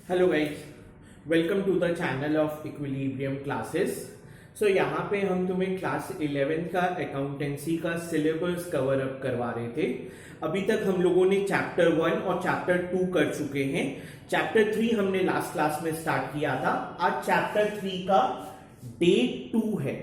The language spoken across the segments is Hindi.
Hello guys, welcome to the channel of equilibrium classes. So यहाँ पे हम तुम्हें क्लास 11 का अकाउंटेंसी का सिलेबस कवर अप करवा रहे थे। अभी तक हम लोगों ने चैप्टर 1 और चैप्टर 2 कर चुके हैं। चैप्टर 3 हमने लास्ट क्लास में स्टार्ट किया था। आज चैप्टर 3 का डे 2 है।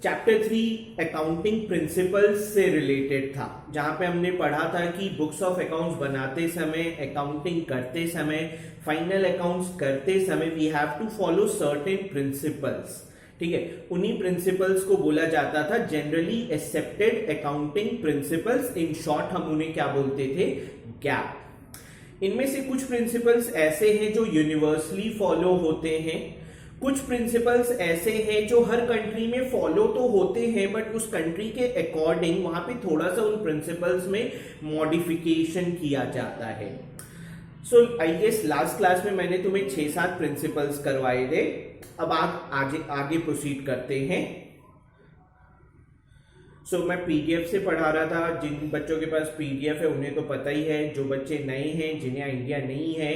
चैप्टर 3 अकाउंटिंग प्रिंसिपल्स से रिलेटेड था, जहां पे हमने पढ़ा था कि बुक्स ऑफ अकाउंट्स बनाते समय, अकाउंटिंग करते समय, फाइनल अकाउंट्स करते समय we have to follow certain principles. ठीक है, उन्हीं प्रिंसिपल्स को बोला जाता था generally accepted accounting principles. In short हम उन्हें क्या बोलते थे? गैप। इनमें से कुछ प्रिंसिपल्स ऐसे हैं जो यूनिवर्सली फॉलो होते हैं, कुछ प्रिंसिपल्स ऐसे हैं जो हर कंट्री में फॉलो तो होते हैं बट उस कंट्री के अकॉर्डिंग वहां पे थोड़ा सा उन प्रिंसिपल्स में मॉडिफिकेशन किया जाता है। सो आई गेस लास्ट क्लास में मैंने तुम्हें 6-7 प्रिंसिपल्स करवाए थे। अब आगे प्रोसीड करते हैं। मैं पीडीएफ से पढ़ा रहा था। जिन बच्चों के पास पीडीएफ है उन्हें तो पता ही है, जो बच्चे नए हैं जिन्हें आइडिया नहीं है,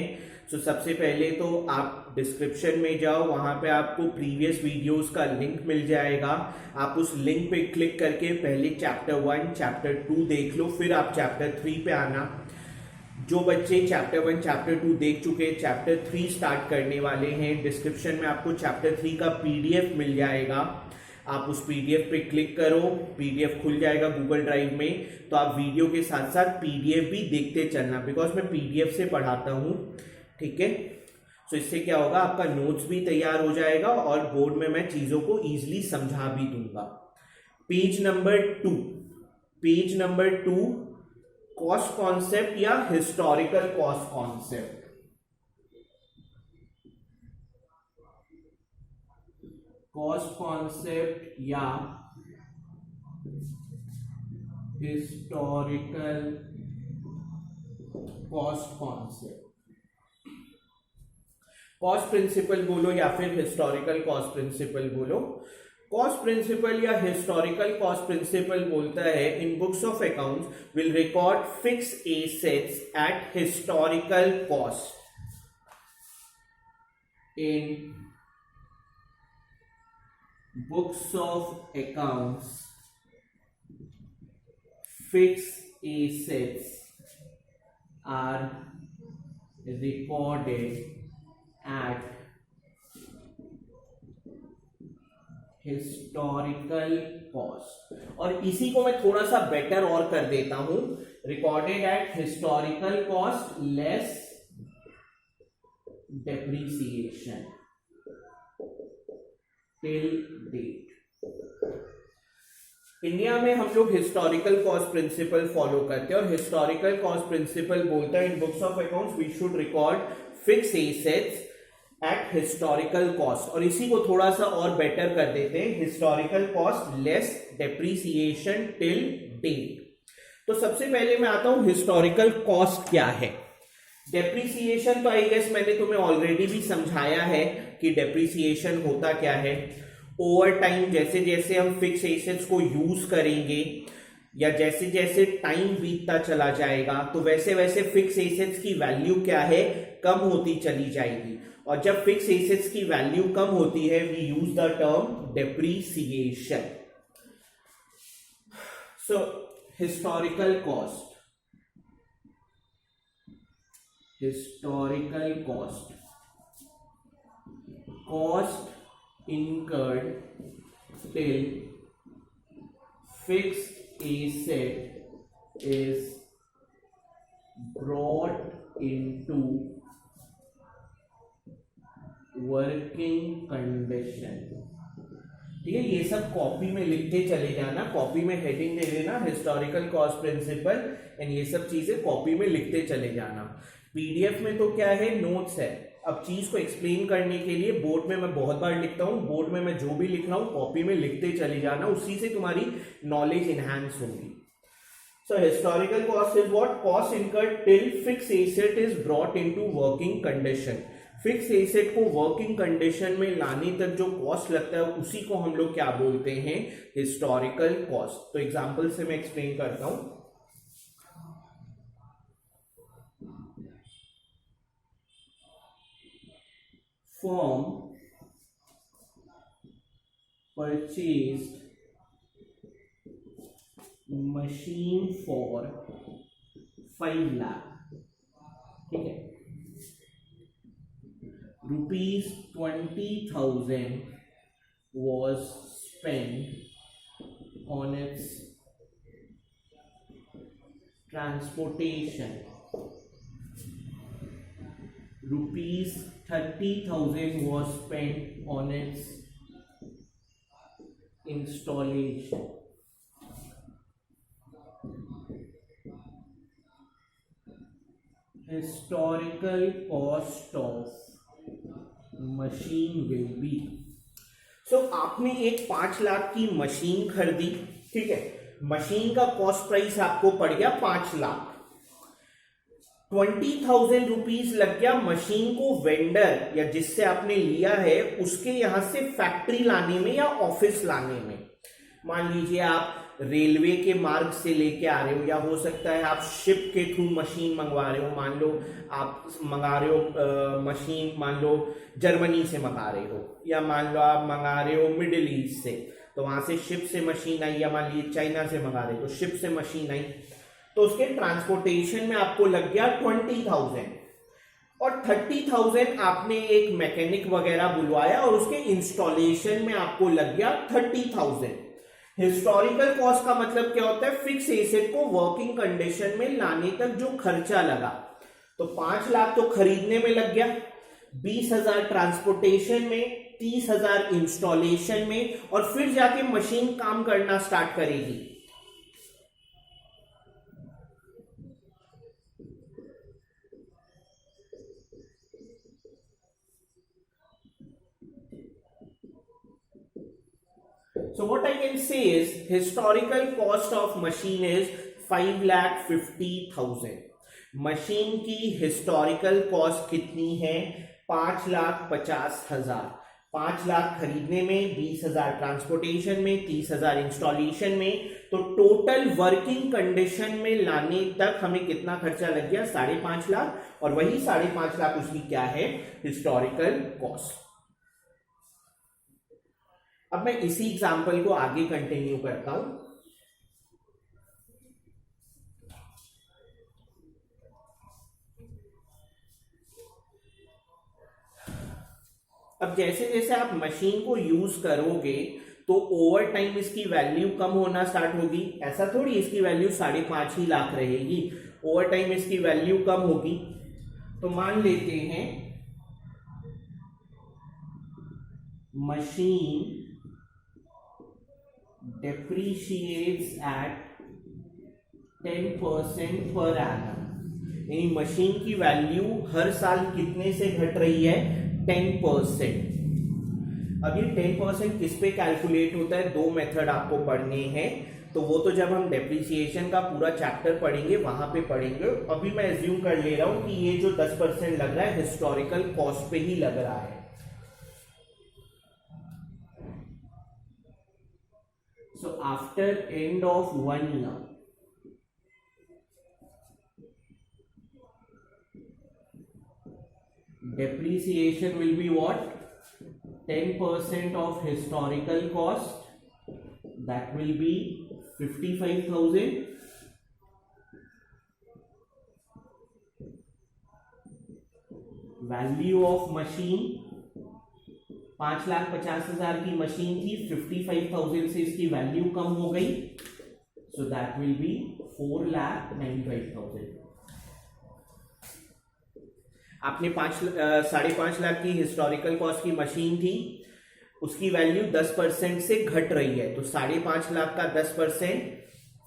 सबसे पहले तो आप डिस्क्रिप्शन में जाओ, वहां पे आपको प्रीवियस वीडियोस का लिंक मिल जाएगा। आप उस लिंक पे क्लिक करके पहले चैप्टर 1 चैप्टर 2 देख लो, फिर आप चैप्टर 3 पे आना। जो बच्चे चैप्टर 1 चैप्टर 2 देख चुके, चैप्टर 3 स्टार्ट करने वाले हैं, डिस्क्रिप्शन में आपको चैप्टर 3 का पीडीएफ मिल जाएगा। आप उस पीडीएफ पे क्लिक करो, पीडीएफ खुल जाएगा गूगल ड्राइव में। तो आप वीडियो के साथ साथ पीडीएफ भी देखते चलना, बिकॉज मैं पीडीएफ से पढ़ाता हूँ। ठीक है, इससे क्या होगा, आपका नोट्स भी तैयार हो जाएगा और बोर्ड में मैं चीजों को इजीली समझा भी दूंगा। पेज नंबर 2 कॉस्ट कॉन्सेप्ट या historical cost concept. Cost concept या historical cost concept. Cost principle बोलो या फिर हिस्टोरिकल कॉस्ट प्रिंसिपल बोलो। कॉस्ट प्रिंसिपल या हिस्टोरिकल कॉस्ट प्रिंसिपल बोलता है in books of accounts will record fix assets at historical cost. In books of accounts fixed assets are recorded at historical cost। और इसी को मैं थोड़ा सा बेटर और कर देता हूं, recorded at historical cost less depreciation till date. India में हम लोग हिस्टोरिकल कॉस्ट प्रिंसिपल फॉलो करते हैं और हिस्टोरिकल कॉस्ट प्रिंसिपल बोलता है in books of accounts we should record fix assets at historical cost. और इसी को थोड़ा सा और बेटर कर देते हैं, historical cost less depreciation till date. तो सबसे पहले मैं आता हूं हिस्टोरिकल कॉस्ट क्या है। डेप्रिसिएशन तो आई गेस मैंने तुम्हें ऑलरेडी भी समझाया है कि डेप्रिसिएशन होता क्या है। ओवर टाइम जैसे जैसे हम फिक्स एसेट्स को यूज करेंगे या जैसे जैसे टाइम बीतता चला जाएगा तो वैसे वैसे फिक्स एसेट्स की वैल्यू क्या है, कम होती चली जाएगी। और जब फिक्स एसेट्स की वैल्यू कम होती है we use the term depreciation. So historical cost, historical cost, cost incurred till fixed asset is brought into working condition। ठीक है, ये सब कॉपी में लिखते चले जाना, कॉपी में हेडिंग दे देना हिस्टोरिकल कॉस्ट प्रिंसिपल एंड ये सब चीजें कॉपी में लिखते चले जाना। पीडीएफ में तो क्या है, नोट्स है। अब चीज को एक्सप्लेन करने के लिए बोर्ड में मैं बहुत बार लिखता हूं, बोर्ड में मैं जो भी लिख रहा हूं कॉपी में लिखते चले जाना, उसी से तुम्हारी नॉलेज इनहैंस होगी। सो historical cost is what, cost incurred till fix asset is brought into working condition. Fix asset को वर्किंग कंडीशन में लाने तक जो कॉस्ट लगता है उसी को हम लोग क्या बोलते हैं, हिस्टोरिकल कॉस्ट। तो एग्जांपल से मैं एक्सप्लेन करता हूं। firm purchased machine for 5 lakh, ठीक है, ₹20,000 was spent on its transportation, ₹30,000 was spent on its installation. Historical cost of machine will be. So आपने एक 5 लाख की मशीन खरीदी, ठीक है, मशीन का कॉस्ट प्राइस आपको पड़ गया 5 लाख, 20,000 रुपीज लग गया मशीन को वेंडर या जिससे आपने लिया है उसके यहां से फैक्ट्री लाने में या ऑफिस लाने में। मान लीजिए आप रेलवे के मार्ग से लेके आ रहे हो, या हो सकता है आप शिप के थ्रू मशीन मंगवा रहे हो, मान लो आप मंगा रहे हो मशीन, मान लो जर्मनी से मंगा रहे हो, या मान लो आप मंगा रहे हो मिडिल ईस्ट से, तो वहां से शिप से मशीन आई, या मान लीजिए चाइना से मंगा रहे हो तो शिप से मशीन आई, तो उसके ट्रांसपोर्टेशन में आपको लग गया 20,000 और 30,000 आपने एक मैकेनिक वगैरह बुलवाया और उसके इंस्टॉलेशन में आपको लग गया 30,000। हिस्टोरिकल कॉस्ट का मतलब क्या होता है? फिक्स एसेट को वर्किंग कंडीशन में लाने तक जो खर्चा लगा। तो 5 लाख तो खरीदने में लग गया, 20,000 ट्रांसपोर्टेशन में, 30,000 इंस्टॉलेशन में, और फिर जाके मशीन काम करना स्टार्ट करेगी। So what I can say is historical cost of machine is 5,50,000। Machine की हिस्टोरिकल कॉस्ट कितनी है? 5,50,000। 5 लाख खरीदने में, 20,000 ट्रांसपोर्टेशन में, 30,000 इंस्टॉलेशन में, तो टोटल वर्किंग कंडीशन में लाने तक हमें कितना खर्चा लग गया? 5.5 लाख, और वही 5.5 लाख उसकी क्या है? Historical cost. अब मैं इसी एग्जांपल को आगे कंटिन्यू करता हूं। अब जैसे जैसे आप मशीन को यूज करोगे तो ओवर टाइम इसकी वैल्यू कम होना स्टार्ट होगी। ऐसा थोड़ी इसकी वैल्यू 5.5 ही लाख रहेगी, ओवर टाइम इसकी वैल्यू कम होगी। तो मान लेते हैं machine depreciates at 10% per annum, यानी मशीन की वैल्यू हर साल कितने से घट रही है? 10%। अब ये 10% किस पे कैलकुलेट होता है? 2 मेथड आपको पढ़ने हैं, तो वो तो जब हम डेप्रिसिएशन का पूरा चैप्टर पढ़ेंगे वहां पे पढ़ेंगे। अभी मैं एज्यूम कर ले रहा हूं कि ये जो 10% लग रहा है हिस्टोरिकल कॉस्ट पे ही लग रहा है। So after end of 1 year, depreciation will be what? 10% of historical cost, that will be 55,000. Value of machine 5,50,000 की मशीन थी, 55,000 से इसकी वैल्यू कम हो गई, सो दैट विल बी 4,95,000। आपने 5.5 लाख की हिस्टोरिकल कॉस्ट की मशीन थी, उसकी वैल्यू 10% से घट रही है, तो 5.5 लाख का 10%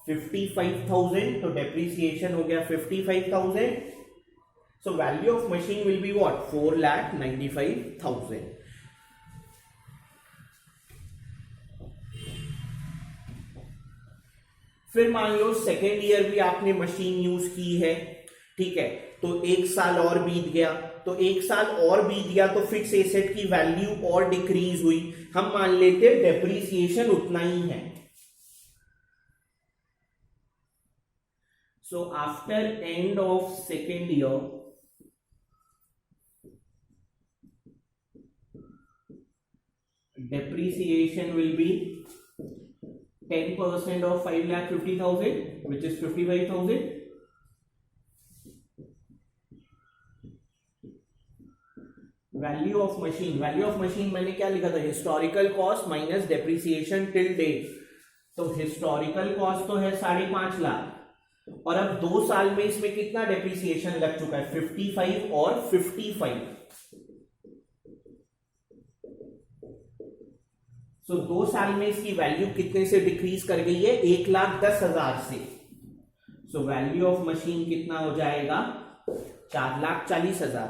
55,000, तो डेप्रिसिएशन हो गया 55,000। So value of machine will be what? 4,95,000। फिर मान लो सेकेंड ईयर भी आपने मशीन यूज की है, ठीक है, तो 1 साल और बीत गया, तो 1 साल और बीत गया तो फिक्स एसेट की वैल्यू और डिक्रीज हुई। हम मान लेते हैं डेप्रिसिएशन उतना ही है। So after end of second year depreciation will be 10% of 5,50,000, which is 55,000. Value of machine मैंने क्या लिखा था, historical cost minus depreciation till date. तो हिस्टोरिकल कॉस्ट तो है 5.5 लाख, और अब 2 साल में इसमें कितना डेप्रिसिएशन लग चुका है, 55 और 55। सो 2 साल में इसकी वैल्यू कितने से डिक्रीज कर गई है, 1,10,000 से। सो वैल्यू ऑफ मशीन कितना हो जाएगा, 4,40,000।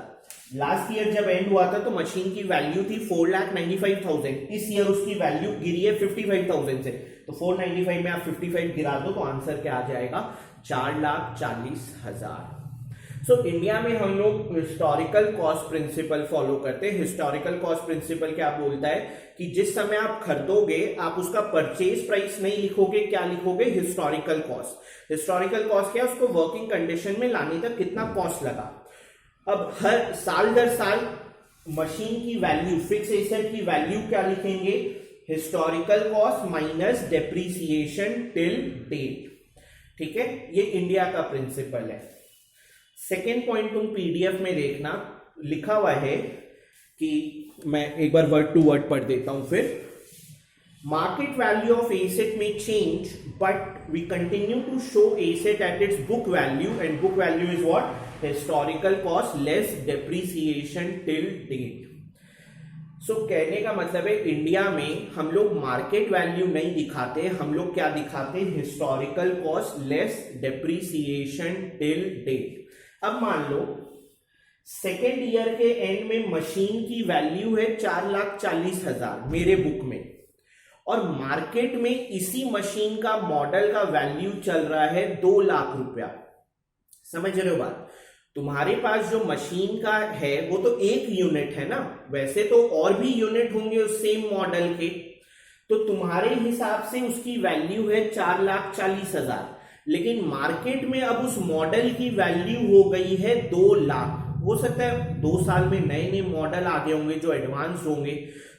लास्ट ईयर जब एंड हुआ था तो मशीन की वैल्यू थी 4,95,000, इस ईयर उसकी वैल्यू गिरी है 55,000 से। तो 495 में आप 55 गिरा दो तो आंसर क्या आ जाएगा, 4,40,000। सो इंडिया में हम लोग हिस्टोरिकल कॉस्ट प्रिंसिपल फॉलो करते हैं। हिस्टोरिकल कॉस्ट प्रिंसिपल क्या बोलता है कि जिस समय आप खरीदोगे आप उसका परचेज प्राइस नहीं लिखोगे, क्या लिखोगे, हिस्टोरिकल कॉस्ट। हिस्टोरिकल कॉस्ट क्या है, उसको वर्किंग कंडीशन में लाने तक कितना कॉस्ट लगा। अब हर साल दर साल मशीन की वैल्यू, फिक्स एसेट की वैल्यू क्या लिखेंगे, historical cost minus depreciation till date. ठीक है, ये इंडिया का प्रिंसिपल है। सेकेंड पॉइंट तुम पीडीएफ में देखना, लिखा हुआ है कि मैं एक बार वर्ड टू वर्ड पढ़ देता हूं फिर। मार्केट वैल्यू ऑफ एसेट में change but we continue to show asset at its book value, and book value is what, historical cost less depreciation till date. So कहने का मतलब है इंडिया में हम लोग मार्केट वैल्यू नहीं दिखाते, हम लोग क्या दिखाते हैं, historical cost less depreciation till date. अब मान लो सेकेंड ईयर के एंड में मशीन की वैल्यू है 4,40,000 मेरे बुक में, और मार्केट में इसी मशीन का मॉडल का वैल्यू चल रहा है 2 लाख रुपया। समझ रहे हो बात, तुम्हारे पास जो मशीन का है वो तो एक यूनिट है ना, वैसे तो और भी यूनिट होंगे उस सेम मॉडल के, तो तुम्हारे हिसाब से उसकी वैल्यू है 4,40,000, लेकिन मार्केट में अब उस मॉडल की वैल्यू हो गई है 2 लाख। हो सकता है 2 साल में नए नए मॉडल आगे होंगे जो एडवांस होंगे,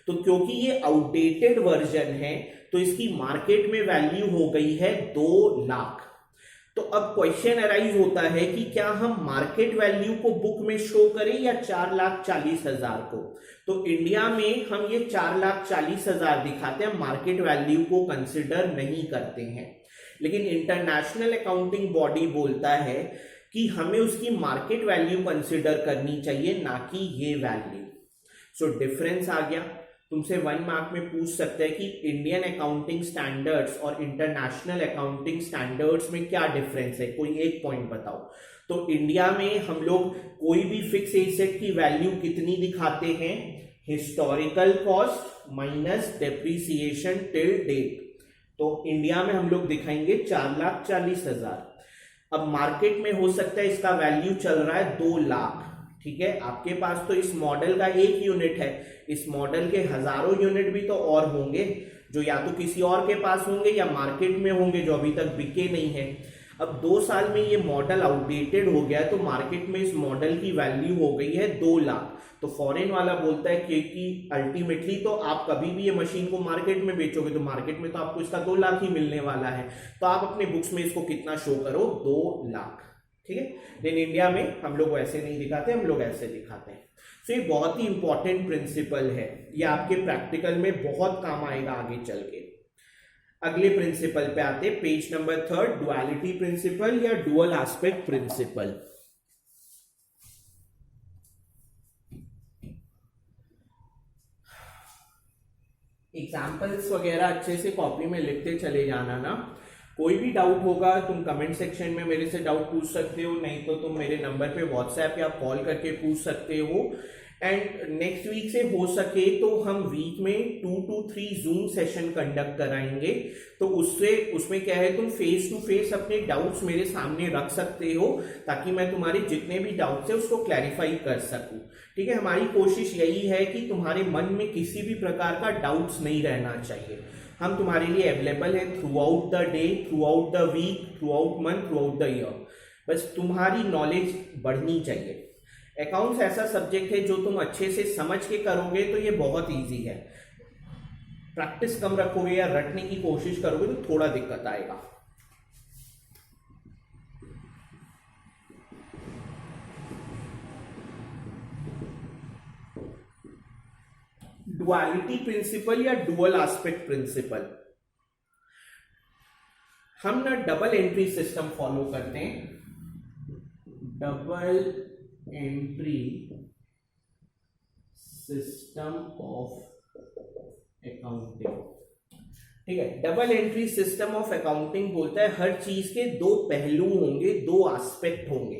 तो क्योंकि ये आउटडेटेड वर्जन है तो इसकी मार्केट में वैल्यू हो गई है 2 लाख। तो अब क्वेश्चन अराइज होता है कि क्या हम मार्केट वैल्यू को बुक में शो करें या 4,40,000 को। तो इंडिया में हम ये 4,40,000 दिखाते हैं, मार्केट वैल्यू को कंसिडर नहीं करते हैं। लेकिन इंटरनेशनल अकाउंटिंग बॉडी बोलता है कि हमें उसकी मार्केट वैल्यू कंसिडर करनी चाहिए, ना कि ये वैल्यू। सो डिफरेंस आ गया। तुमसे 1 मार्क में पूछ सकते हैं कि इंडियन अकाउंटिंग स्टैंडर्ड्स और इंटरनेशनल अकाउंटिंग स्टैंडर्ड्स में क्या डिफरेंस है, कोई एक पॉइंट बताओ। तो इंडिया में हम लोग कोई भी फिक्स एसेट की वैल्यू कितनी दिखाते हैं, historical cost minus depreciation till date. तो इंडिया में हम लोग दिखाएंगे 4,40,000। अब मार्केट में हो सकता है इसका वैल्यू चल रहा है 2 लाख। ठीक है, आपके पास तो इस मॉडल का एक यूनिट है, इस मॉडल के हजारों यूनिट भी तो और होंगे जो या तो किसी और के पास होंगे या मार्केट में होंगे जो अभी तक बिके नहीं है। अब 2 साल में ये मॉडल आउटडेटेड हो गया है तो मार्केट में इस मॉडल की वैल्यू हो गई है 2 लाख। तो फॉरेन वाला बोलता है कि अल्टीमेटली तो आप कभी भी ये मशीन को मार्केट में बेचोगे तो मार्केट में तो आपको इसका 2 लाख ही मिलने वाला है, तो आप अपने बुक्स में इसको कितना शो करो, 2 लाख। ठीक है, लेकिन इंडिया में हम लोग वैसे नहीं दिखाते, हम लोग ऐसे दिखाते हैं। तो ये बहुत ही इंपॉर्टेंट प्रिंसिपल है, ये आपके प्रैक्टिकल में बहुत काम आएगा आगे चल के। अगले प्रिंसिपल पे आते, पेज नंबर 3, डुअलिटी प्रिंसिपल या डुअल एस्पेक्ट प्रिंसिपल। एग्जाम्पल्स वगैरह अच्छे से कॉपी में लिखते चले जाना ना। कोई भी डाउट होगा तुम कमेंट सेक्शन में मेरे से डाउट पूछ सकते हो, नहीं तो तुम मेरे नंबर पे व्हाट्सएप या कॉल करके पूछ सकते हो। एंड नेक्स्ट वीक से हो सके तो हम वीक में 2 to 3 जूम सेशन कंडक्ट कराएंगे, तो उसमें क्या है, तुम फेस टू फेस अपने डाउट्स मेरे सामने रख सकते हो ताकि मैं तुम्हारे जितने भी डाउट्स है उसको क्लैरिफाई कर सकूं। ठीक है, हमारी कोशिश यही है कि तुम्हारे मन में किसी भी प्रकार का डाउट्स नहीं रहना चाहिए। हम तुम्हारे लिए अवेलेबल है throughout the day, throughout the week, throughout month, throughout the year. बस तुम्हारी नॉलेज बढ़नी चाहिए। अकाउंट्स ऐसा सब्जेक्ट है जो तुम अच्छे से समझ के करोगे तो ये बहुत इजी है। प्रैक्टिस कम रखोगे या रटने की कोशिश करोगे तो थोड़ा दिक्कत आएगा। डुअलिटी प्रिंसिपल या डुअल एस्पेक्ट प्रिंसिपल, हम ना डबल एंट्री सिस्टम फॉलो करते हैं। Double entry system of accounting, ठीक है। Double entry system of accounting बोलता है हर चीज के दो पहलू होंगे, दो एस्पेक्ट होंगे।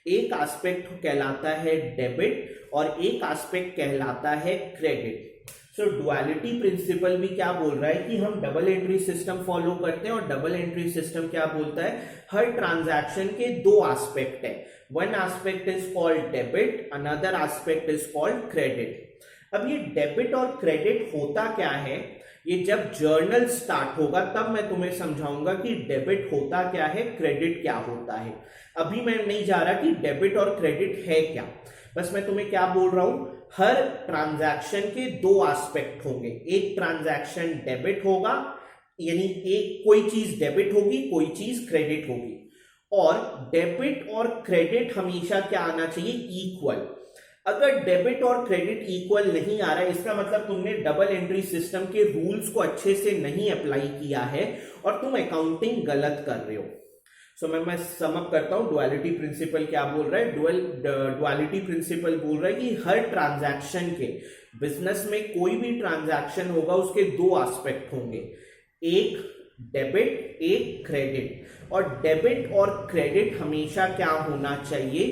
एक एस्पेक्ट कहलाता है डेबिट और एक एस्पेक्ट कहलाता है क्रेडिट। सो डुअलिटी प्रिंसिपल भी क्या बोल रहा है कि हम डबल एंट्री सिस्टम फॉलो करते हैं, और डबल एंट्री सिस्टम क्या बोलता है, हर ट्रांजैक्शन के दो एस्पेक्ट है। One aspect is called debit, another aspect is called credit. अब ये डेबिट और क्रेडिट होता क्या है, ये जब जर्नल स्टार्ट होगा तब मैं तुम्हें समझाऊंगा कि डेबिट होता क्या है, क्रेडिट क्या होता है। अभी मैं नहीं जा रहा कि डेबिट और क्रेडिट है क्या, बस मैं तुम्हें क्या बोल रहा हूं, हर ट्रांजैक्शन के दो एस्पेक्ट होंगे। एक ट्रांजैक्शन डेबिट होगा, यानी एक कोई चीज डेबिट होगी, कोई चीज क्रेडिट होगी। और डेबिट और क्रेडिट हमेशा क्या आना चाहिए, इक्वल। अगर डेबिट और क्रेडिट इक्वल नहीं आ रहा है, इसका मतलब तुमने डबल एंट्री सिस्टम के रूल्स को अच्छे से नहीं अप्लाई किया है और तुम अकाउंटिंग गलत कर रहे हो। सो मैं सम अप करता हूं, डुअलिटी प्रिंसिपल क्या बोल रहा है, डुअलिटी प्रिंसिपल बोल रहा है कि हर ट्रांजैक्शन के, बिजनेस में कोई भी ट्रांजैक्शन होगा उसके दो एस्पेक्ट होंगे, एक डेबिट एक क्रेडिट। और डेबिट और क्रेडिट हमेशा क्या होना चाहिए,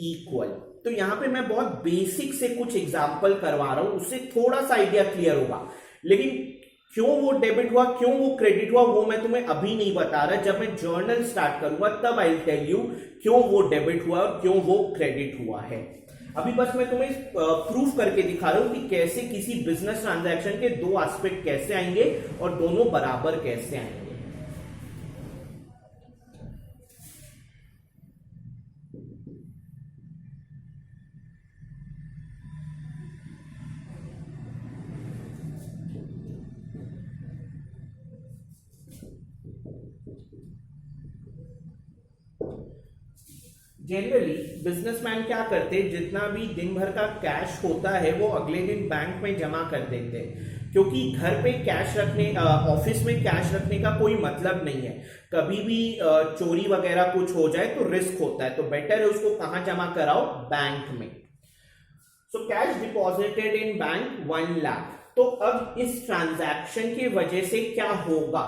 इक्वल। तो यहां पे मैं बहुत बेसिक से कुछ एग्जांपल करवा रहा हूं, उससे थोड़ा सा आइडिया क्लियर होगा। लेकिन क्यों वो डेबिट हुआ, क्यों वो क्रेडिट हुआ, वो मैं तुम्हें अभी नहीं बता रहा। जब मैं जर्नल स्टार्ट करूंगा तब आई विल टेल यू क्यों वो डेबिट हुआ और क्यों वो क्रेडिट हुआ है। अभी बस मैं तुम्हें प्रूफ करके दिखा रहा हूं कि कैसे किसी बिजनेस ट्रांजैक्शन के दो एस्पेक्ट कैसे आएंगे और दोनों बराबर कैसे आएंगे। जनरली बिजनेसमैन क्या करते हैं, जितना भी दिन भर का कैश होता है वो अगले दिन बैंक में जमा कर देते हैं, क्योंकि घर पे कैश रखने, ऑफिस में कैश रखने का कोई मतलब नहीं है। कभी भी चोरी वगैरह कुछ हो जाए तो रिस्क होता है, तो बेटर है उसको कहां जमा कराओ, बैंक में। So cash deposited in bank 1 lakh. तो अब इस ट्रांजैक्शन की वजह से क्या होगा,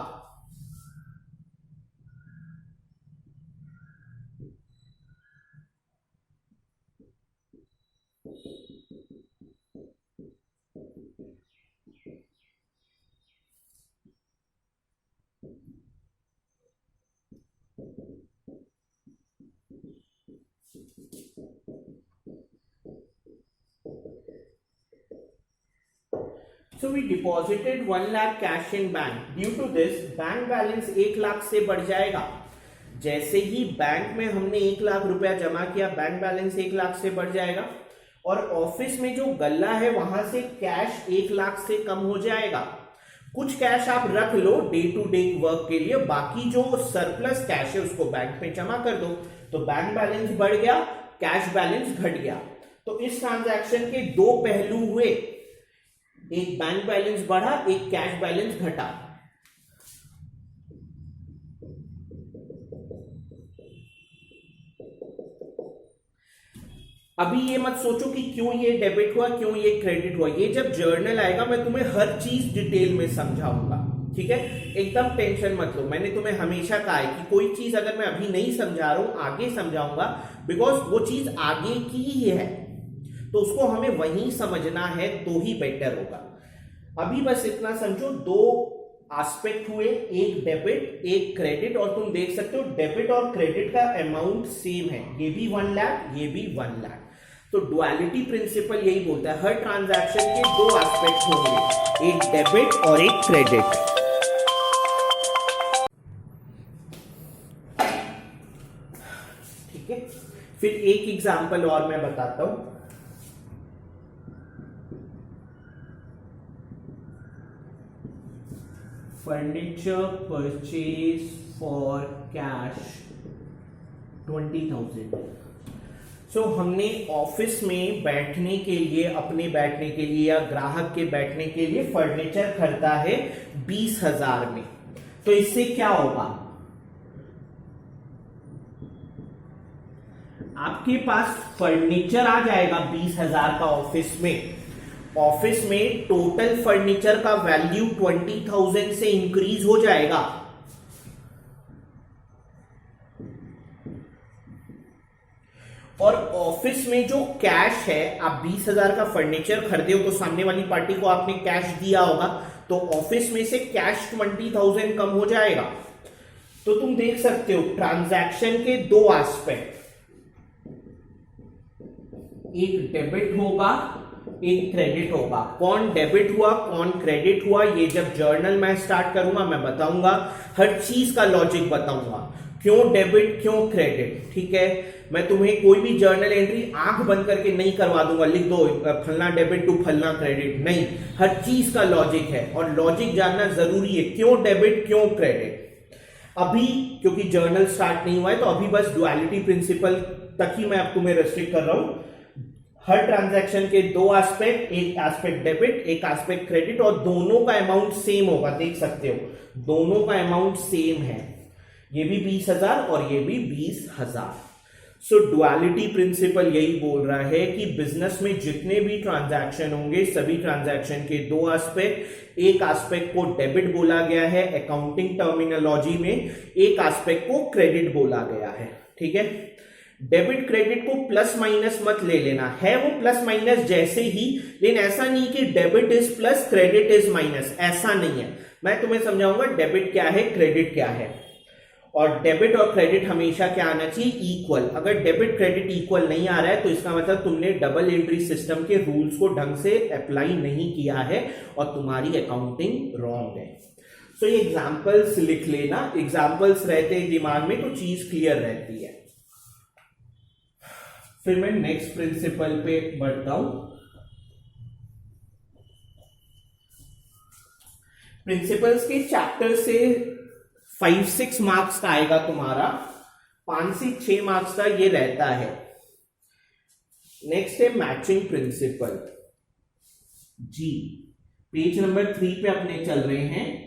So we deposited 1 lakh cash in bank. Due to this, bank balance 1 lakh से बढ़ जाएगा। जैसे ही बैंक में हमने 1 लाख रुपया जमा किया, बैंक बैलेंस 1 लाख से बढ़ जाएगा। और ऑफिस में जो गल्ला है वहां से कैश 1 लाख से कम हो जाएगा। कुछ कैश आप रख लो डे टू डे वर्क के लिए, बाकी जो सरप्लस कैश है उसको बैंक में जमा कर दो। तो बैंक बैलेंस बढ़ गया, कैश बैलेंस घट गया। तो इस ट्रांजैक्शन के दो पहलू हुए, एक बैंक बैलेंस बढ़ा, एक कैश बैलेंस घटा। अभी ये मत सोचो कि क्यों ये डेबिट हुआ, क्यों ये क्रेडिट हुआ। ये जब जर्नल आएगा मैं तुम्हें हर चीज डिटेल में समझाऊंगा, ठीक है। एकदम टेंशन मत लो। मैंने तुम्हें हमेशा कहा है कि कोई चीज अगर मैं अभी नहीं समझा रहा हूं आगे समझाऊंगा, बिकॉज वो चीज आगे की ही है, तो उसको हमें वहीं समझना है तो ही बेटर होगा। अभी बस इतना समझो, दो एस्पेक्ट हुए, एक डेबिट एक क्रेडिट, और तुम देख सकते हो डेबिट और क्रेडिट का अमाउंट सेम है, ये भी 1 लाख ये भी 1 लाख। तो डुअलिटी प्रिंसिपल यही बोलता है हर ट्रांजैक्शन के दो एस्पेक्ट होंगे, एक डेबिट और एक क्रेडिट। ठीक है, फिर एक एग्जांपल और मैं बताता हूं। Furniture purchase for cash 20,000। सो हमने ऑफिस में बैठने के लिए, अपने बैठने के लिए या ग्राहक के बैठने के लिए फर्नीचर खरीदा है 20,000 में। तो इससे क्या होगा, आपके पास फर्नीचर आ जाएगा 20,000 का ऑफिस में। ऑफिस में टोटल फर्नीचर का वैल्यू 20,000 से इंक्रीज हो जाएगा। और ऑफिस में जो कैश है, आप 20,000 का फर्नीचर खरीदे हो तो सामने वाली पार्टी को आपने कैश दिया होगा, तो ऑफिस में से कैश 20,000 कम हो जाएगा। तो तुम देख सकते हो ट्रांजैक्शन के दो एस्पेक्ट, एक डेबिट होगा एक क्रेडिट होगा। कौन डेबिट हुआ कौन क्रेडिट हुआ ये जब जर्नल मैं स्टार्ट करूंगा मैं बताऊंगा, हर चीज का लॉजिक बताऊंगा, क्यों डेबिट क्यों क्रेडिट। ठीक है, मैं तुम्हें कोई भी जर्नल एंट्री आंख बंद करके नहीं करवा दूंगा, लिख दो फलना डेबिट टू फलना क्रेडिट, नहीं, हर चीज का लॉजिक है और लॉजिक जानना जरूरी है, क्यों डेबिट क्यों क्रेडिट। अभी क्योंकि जर्नल स्टार्ट नहीं हुआ है तो अभी बस डुअलिटी प्रिंसिपल तक ही मैं अब तुम्हें रेस्ट्रिक्ट कर रहा हूं। हर ट्रांजैक्शन के दो एस्पेक्ट, एक एस्पेक्ट डेबिट एक एस्पेक्ट क्रेडिट, और दोनों का अमाउंट सेम होगा। देख सकते हो दोनों का अमाउंट सेम है, ये भी 20,000 और ये भी 20,000। सो डुअलिटी प्रिंसिपल यही बोल रहा है कि बिजनेस में जितने भी ट्रांजैक्शन होंगे सभी ट्रांजैक्शन के दो एस्पेक्ट, एक एस्पेक्ट को डेबिट बोला गया है अकाउंटिंग टर्मिनोलॉजी में, एक एस्पेक्ट को क्रेडिट बोला गया है। ठीक है, डेबिट क्रेडिट को प्लस माइनस मत ले लेना, है वो प्लस माइनस जैसे ही, लेकिन ऐसा नहीं कि debit is plus credit is minus, ऐसा नहीं है। मैं तुम्हें समझाऊंगा डेबिट क्या है क्रेडिट क्या है, और डेबिट और क्रेडिट हमेशा क्या आना चाहिए, इक्वल। अगर डेबिट क्रेडिट इक्वल नहीं आ रहा है तो इसका मतलब तुमने डबल एंट्री सिस्टम के रूल्स को ढंग से अप्लाई नहीं किया है और तुम्हारी अकाउंटिंग रॉन्ग है। सो ये एग्जांपल्स लिख लेना, एग्जांपल्स रहते हैं दिमाग में तो चीज क्लियर रहती है। फिर मैं नेक्स्ट प्रिंसिपल पे बढ़ता हूं। प्रिंसिपल्स के चैप्टर से 5-6 मार्क्स का आएगा तुम्हारा, 5 से 6 मार्क्स का ये रहता है। नेक्स्ट है मैचिंग प्रिंसिपल जी, पेज नंबर 3 पे अपने चल रहे हैं।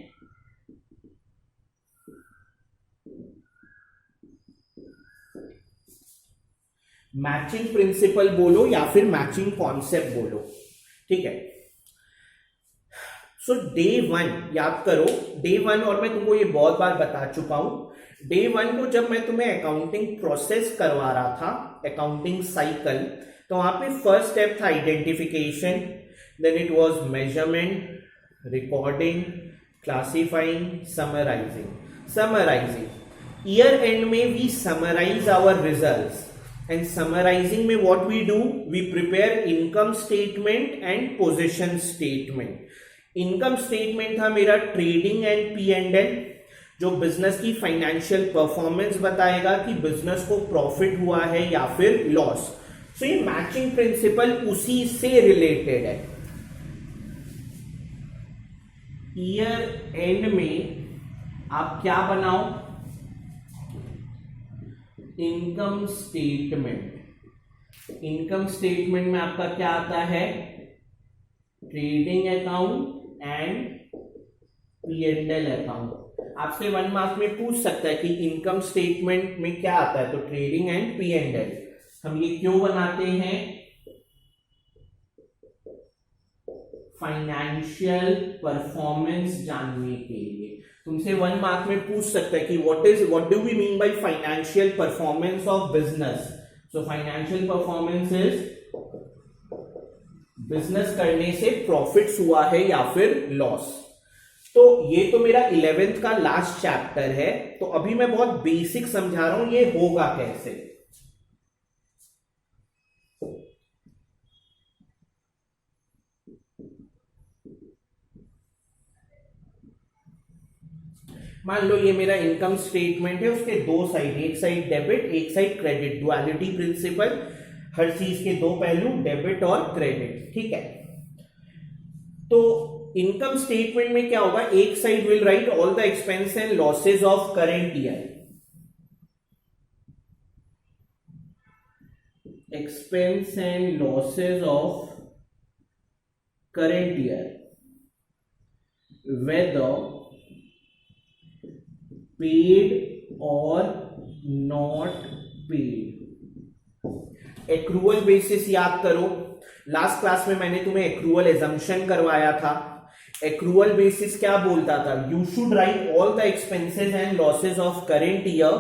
मैचिंग प्रिंसिपल बोलो या फिर मैचिंग कॉन्सेप्ट बोलो। ठीक है, सो डे 1 याद करो, डे 1, और मैं तुमको ये बहुत बार बता चुका हूं। डे 1 को जब मैं तुम्हें अकाउंटिंग प्रोसेस करवा रहा था, अकाउंटिंग साइकिल, तो वहां पे फर्स्ट स्टेप था identification, then it was measurement, recording, classifying, summarising. Year end में we summarise our results, and summarising में what we do, we prepare income statement and position statement. Income statement था मेरा ट्रेडिंग एंड P&L, जो बिजनेस की फाइनेंशियल परफॉर्मेंस बताएगा कि बिजनेस को प्रॉफिट हुआ है या फिर लॉस। सो ये मैचिंग प्रिंसिपल उसी से रिलेटेड है। ईयर एंड में आप क्या बनाओ, इनकम स्टेटमेंट। इनकम स्टेटमेंट में आपका क्या आता है, trading account and P&L account. आपसे 1 मार्क में पूछ सकता है कि इनकम स्टेटमेंट में क्या आता है, तो ट्रेडिंग एंड P&L। हम ये क्यों बनाते हैं, फाइनेंशियल परफॉर्मेंस जानने के लिए। तुमसे 1 मार्क में पूछ सकता है कि what do we mean by financial performance of business. So financial performance is business करने से प्रॉफिट्स हुआ है या फिर लॉस। तो ये तो मेरा 11th का लास्ट चैप्टर है, तो अभी मैं बहुत बेसिक समझा रहा हूं ये होगा कैसे। मान लो ये मेरा इनकम स्टेटमेंट है, उसके दो साइड, एक साइड डेबिट एक साइड क्रेडिट, डुअलिटी प्रिंसिपल, हर चीज के दो पहलू डेबिट और क्रेडिट। ठीक है, तो इनकम स्टेटमेंट में क्या होगा, एक side will write all the expense and losses of current year, expense and losses of current year, whether paid or not paid। Accrual basis याद करो, लास्ट क्लास में मैंने तुम्हें एक्रूअल एजम्पशन करवाया था। एक्रूअल बेसिस क्या बोलता था, you should write all the expenses and losses of current year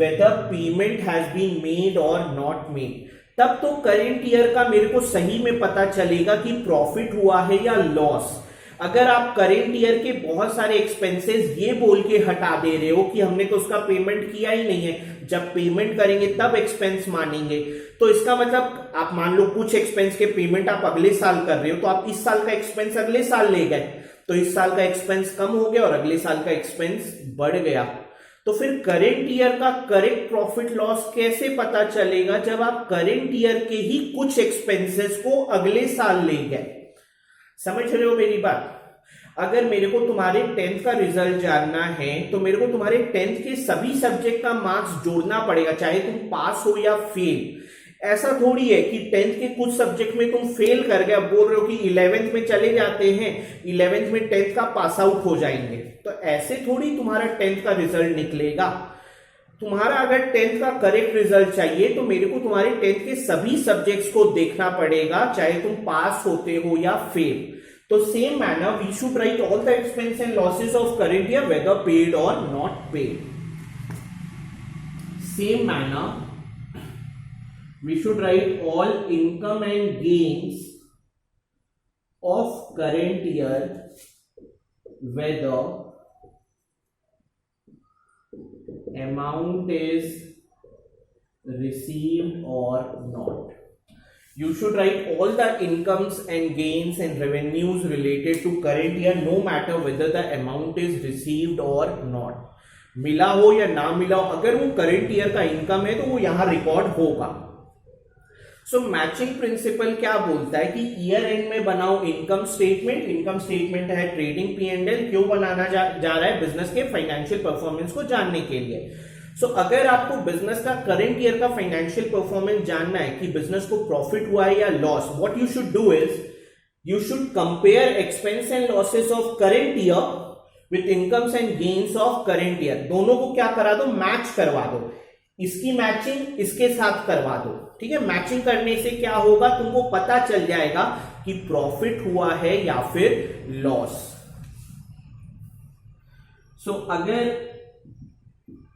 whether payment has been made और नॉट मेड। तब तो करेंट ईयर का मेरे को सही में पता चलेगा कि प्रॉफिट हुआ है या लॉस। अगर आप करेंट ईयर के बहुत सारे एक्सपेंसेस ये बोल के हटा दे रहे हो कि हमने तो उसका पेमेंट किया ही नहीं है, जब पेमेंट करेंगे तब एक्सपेंस मानेंगे, तो इसका मतलब आप मान लो कुछ एक्सपेंस के पेमेंट आप अगले साल कर रहे हो, तो आप इस साल का एक्सपेंस अगले साल ले गए, तो इस साल का एक्सपेंस कम हो गया और अगले साल का एक्सपेंस बढ़ गया। तो फिर करेंट ईयर का करेक्ट प्रॉफिट लॉस कैसे पता चलेगा, जब आप करेंट ईयर के ही कुछ एक्सपेंसेस को अगले साल ले गए। समझ रहे हो मेरी बात? अगर मेरे को तुम्हारे 10th का रिजल्ट जानना है तो मेरे को तुम्हारे 10th के सभी सब्जेक्ट का मार्क्स जोड़ना पड़ेगा, चाहे तुम पास हो या फेल। ऐसा थोड़ी है कि 10th के कुछ सब्जेक्ट में तुम फेल कर गए, बोल रहे हो कि 11th में चले जाते हैं, 11th में 10th का पास आउट हो जाएंगे, तो ऐसे थोड़ी तुम्हारा 10th का रिजल्ट निकलेगा। तुम्हारा अगर 10th का करेक्ट रिजल्ट चाहिए तो मेरे को तुम्हारे 10th के सभी सब्जेक्ट्स को देखना पड़ेगा, चाहे तुम पास होते हो या फेल। तो same manner we should write all the expense and losses of current year whether paid और not paid. Same manner we should write all income and gains of current year whether amount is received or not। You should write all the incomes and gains and revenues related to current year no matter whether the amount is received or not। मिला हो या ना मिला हो, अगर वो करंट ईयर का इनकम है तो वो यहां रिकॉर्ड होगा। सो मैचिंग प्रिंसिपल क्या बोलता है कि ईयर एंड में बनाओ इनकम स्टेटमेंट। इनकम स्टेटमेंट है ट्रेडिंग P&L, क्यों बनाना जा रहा है, बिजनेस के फाइनेंशियल परफॉर्मेंस को जानने के लिए। सो अगर आपको बिजनेस का करंट ईयर का फाइनेंशियल परफॉर्मेंस जानना है कि बिजनेस को प्रॉफिट हुआ है या loss, what you should do is you should compare expense and losses of current year with incomes and gains of current year. दोनों को क्या करा दो, मैच करवा दो, इसकी मैचिंग इसके साथ करवा दो। ठीक है, मैचिंग करने से क्या होगा, तुमको पता चल जाएगा कि प्रॉफिट हुआ है या फिर लॉस। सो अगर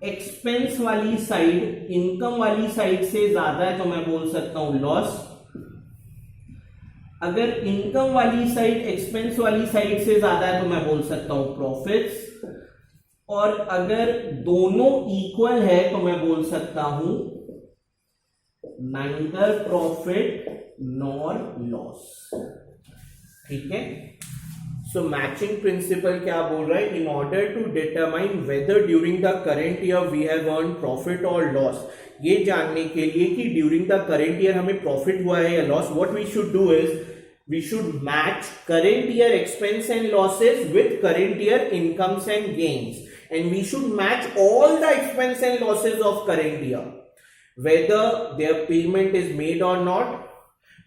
एक्सपेंस वाली साइड इनकम वाली साइड से ज्यादा है तो मैं बोल सकता हूं लॉस। अगर इनकम वाली साइड एक्सपेंस वाली साइड से ज्यादा है तो मैं बोल सकता हूं प्रॉफिट्स। और अगर दोनों इक्वल है तो मैं बोल सकता हूं नाइदर प्रॉफिट नॉर लॉस। ठीक है, सो मैचिंग प्रिंसिपल क्या बोल रहा है, in order to determine whether during the current year we have earn profit और लॉस, ये जानने के लिए कि ड्यूरिंग द करेंट ईयर हमें प्रॉफिट हुआ है या loss, what we should do is we should match current year expense and losses with current year incomes and gains, and we should match all the expense and losses of current year whether their payment is made or not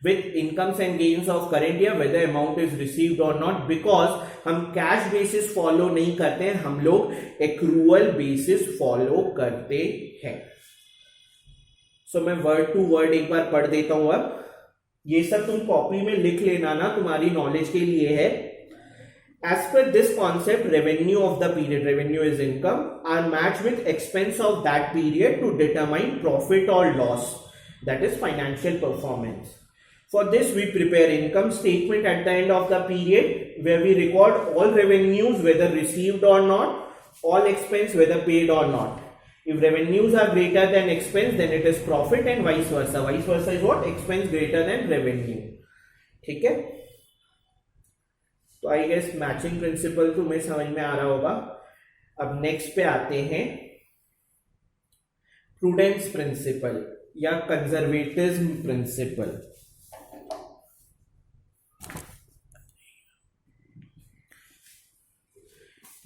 with incomes and gains of current year whether amount is received or not, because हम cash basis follow नहीं करते हैं, हम लोग accrual basis follow करते हैं। so मैं word to word एक बार पढ़ देता हूं, अब ये सब तुम कॉपी में लिख लेना ना, तुम्हारी नॉलेज के लिए है। As per this concept revenue of the period, revenue is income, are match with expense of that period to determine profit और loss, that is financial performance. For this we prepare income statement at the end of the period where we record all revenues whether received और not, all expense whether paid और not. If revenues are greater than expense, then it is profit and vice versa. Vice versa is what? Expense greater than revenue. ठीक है, तो आई गेस मैचिंग प्रिंसिपल तुम्हें समझ में आ रहा होगा। अब नेक्स्ट पे आते हैं प्रूडेंस प्रिंसिपल या कंजर्वेटिज्म प्रिंसिपल।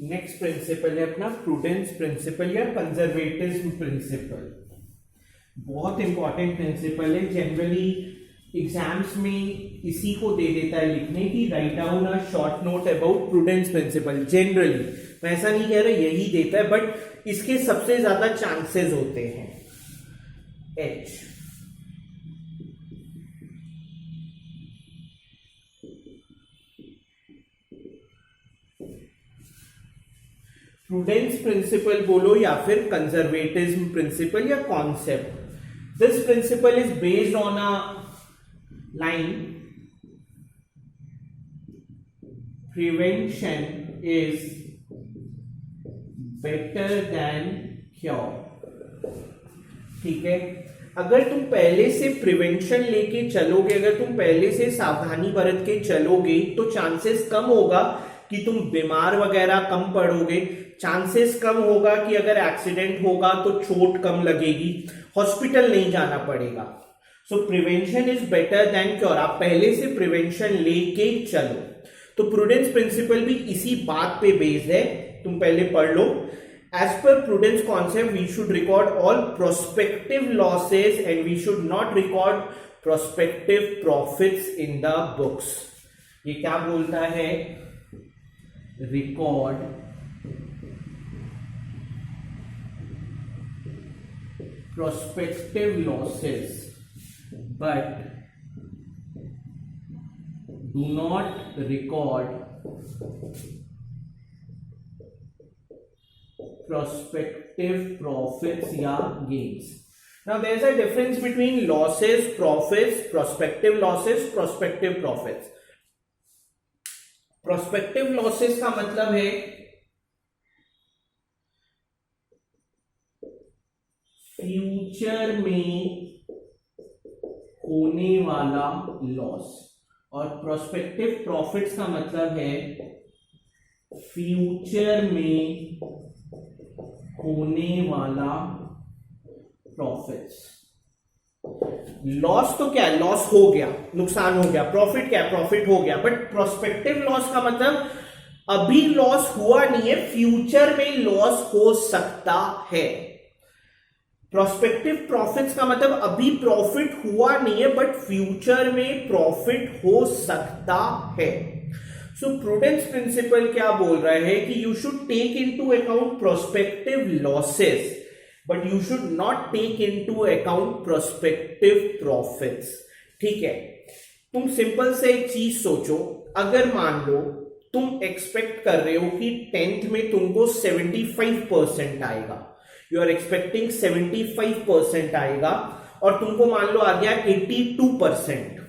नेक्स्ट प्रिंसिपल है अपना प्रूडेंस प्रिंसिपल या कंजर्वेटिज्म प्रिंसिपल। बहुत इंपॉर्टेंट प्रिंसिपल है, जनरली एग्जाम्स में इसी को दे देता है लिखने की, write down a short note about prudence principle. Generally मैं ऐसा नहीं कह रहा यही देता है, बट इसके सबसे ज्यादा चांसेस होते हैं। एच प्रूडेंस प्रिंसिपल बोलो या फिर कंजर्वेटिज्म प्रिंसिपल या concept. This principle is based on a line prevention is better than cure. ठीक है, अगर तुम पहले से प्रिवेंशन लेके चलोगे, अगर तुम पहले से सावधानी बरत के चलोगे तो चांसेस कम होगा कि तुम बीमार वगैरह कम पड़ोगे, चांसेस कम होगा कि अगर एक्सीडेंट होगा तो चोट कम लगेगी, हॉस्पिटल नहीं जाना पड़ेगा। सो prevention is better than cure, आप पहले से प्रिवेंशन लेके चलो। तो प्रूडेंस प्रिंसिपल भी इसी बात पे बेस्ड है, तुम पहले पढ़ लो। As per prudence concept, we should record all prospective losses and we should not record prospective profits in the books. ये क्या बोलता है? Record prospective losses, but do not record prospective profits या gains. Now there is a difference between losses, profits, prospective losses, prospective profits. Prospective losses का मतलब है फ्यूचर में होने वाला लॉस, और प्रोस्पेक्टिव प्रॉफिट्स का मतलब है फ्यूचर में होने वाला प्रॉफिट्स। लॉस तो क्या है? लॉस हो गया, नुकसान हो गया। प्रॉफिट क्या है? प्रॉफिट हो गया। बट प्रोस्पेक्टिव लॉस का मतलब अभी लॉस हुआ नहीं है, फ्यूचर में लॉस हो सकता है। प्रोस्पेक्टिव प्रॉफिट्स का मतलब अभी प्रॉफिट हुआ नहीं है बट फ्यूचर में प्रॉफिट हो सकता है। सो प्रूडेंस प्रिंसिपल क्या बोल रहा है कि you should take into account prospective losses but you should not take into account prospective profits. ठीक है, तुम सिंपल से एक चीज सोचो, अगर मान लो तुम एक्सपेक्ट कर रहे हो कि 10th में तुमको 75% आएगा, यू आर एक्सपेक्टिंग 75% आएगा, और तुमको मान लो आ गया 82%।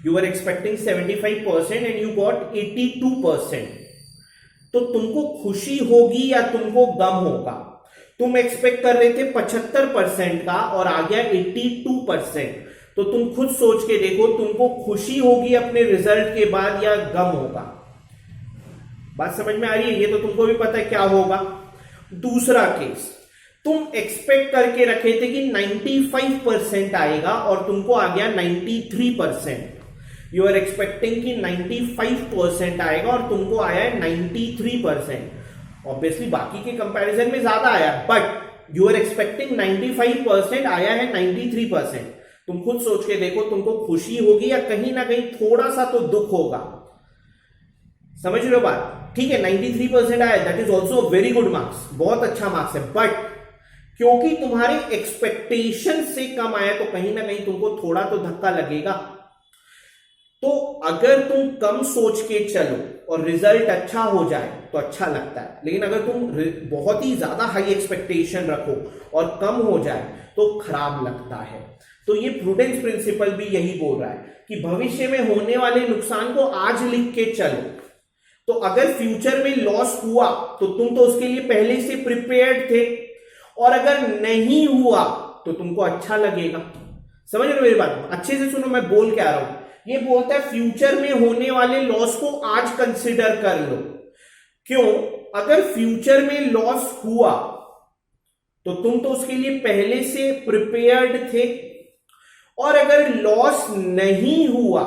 You were expecting 75% and you got 82%. तो तुमको खुशी होगी या तुमको गम होगा? तुम एक्सपेक्ट कर रहे थे 75% का और आ गया 82%, तो तुम खुद सोच के देखो तुमको खुशी होगी अपने रिजल्ट के बाद या गम होगा? बात समझ में आ रही है? ये तो तुमको भी पता है क्या होगा। दूसरा केस, तुम एक्सपेक्ट करके रखे थे कि 95% आएगा और तुमको आ गया 93%। यू आर एक्सपेक्टिंग कि 95% आएगा और तुमको आया है 93%। ऑब्वियसली बाकी के कंपैरिजन में ज्यादा आया, बट यू आर एक्सपेक्टिंग 95%, आया है 93%। तुम खुद सोच के देखो तुमको खुशी होगी या कहीं ना कहीं थोड़ा सा तो दुख होगा? समझ रहे हो बात? ठीक है, 93% आया, that is also very good marks, बहुत अच्छा मार्क्स है, बट क्योंकि तुम्हारे एक्सपेक्टेशन से कम आया तो कहीं ना कहीं तुमको थोड़ा तो धक्का लगेगा। तो अगर तुम कम सोच के चलो और रिजल्ट अच्छा हो जाए तो अच्छा लगता है, लेकिन अगर तुम बहुत ही ज्यादा हाई एक्सपेक्टेशन रखो और कम हो जाए तो खराब लगता है। तो ये प्रूडेंस प्रिंसिपल भी यही बोल रहा है कि भविष्य में होने वाले नुकसान को आज लिख के चलो। तो अगर फ्यूचर में लॉस हुआ तो तुम तो उसके लिए पहले से प्रिपेयर्ड थे, और अगर नहीं हुआ तो तुमको अच्छा लगेगा। समझ रहे हो मेरी बात? अच्छे से सुनो मैं बोल के आ रहा हूं। ये बोलता है फ्यूचर में होने वाले लॉस को आज कंसिडर कर लो। क्यों? अगर फ्यूचर में लॉस हुआ तो तुम तो उसके लिए पहले से प्रिपेयर्ड थे, और अगर लॉस नहीं हुआ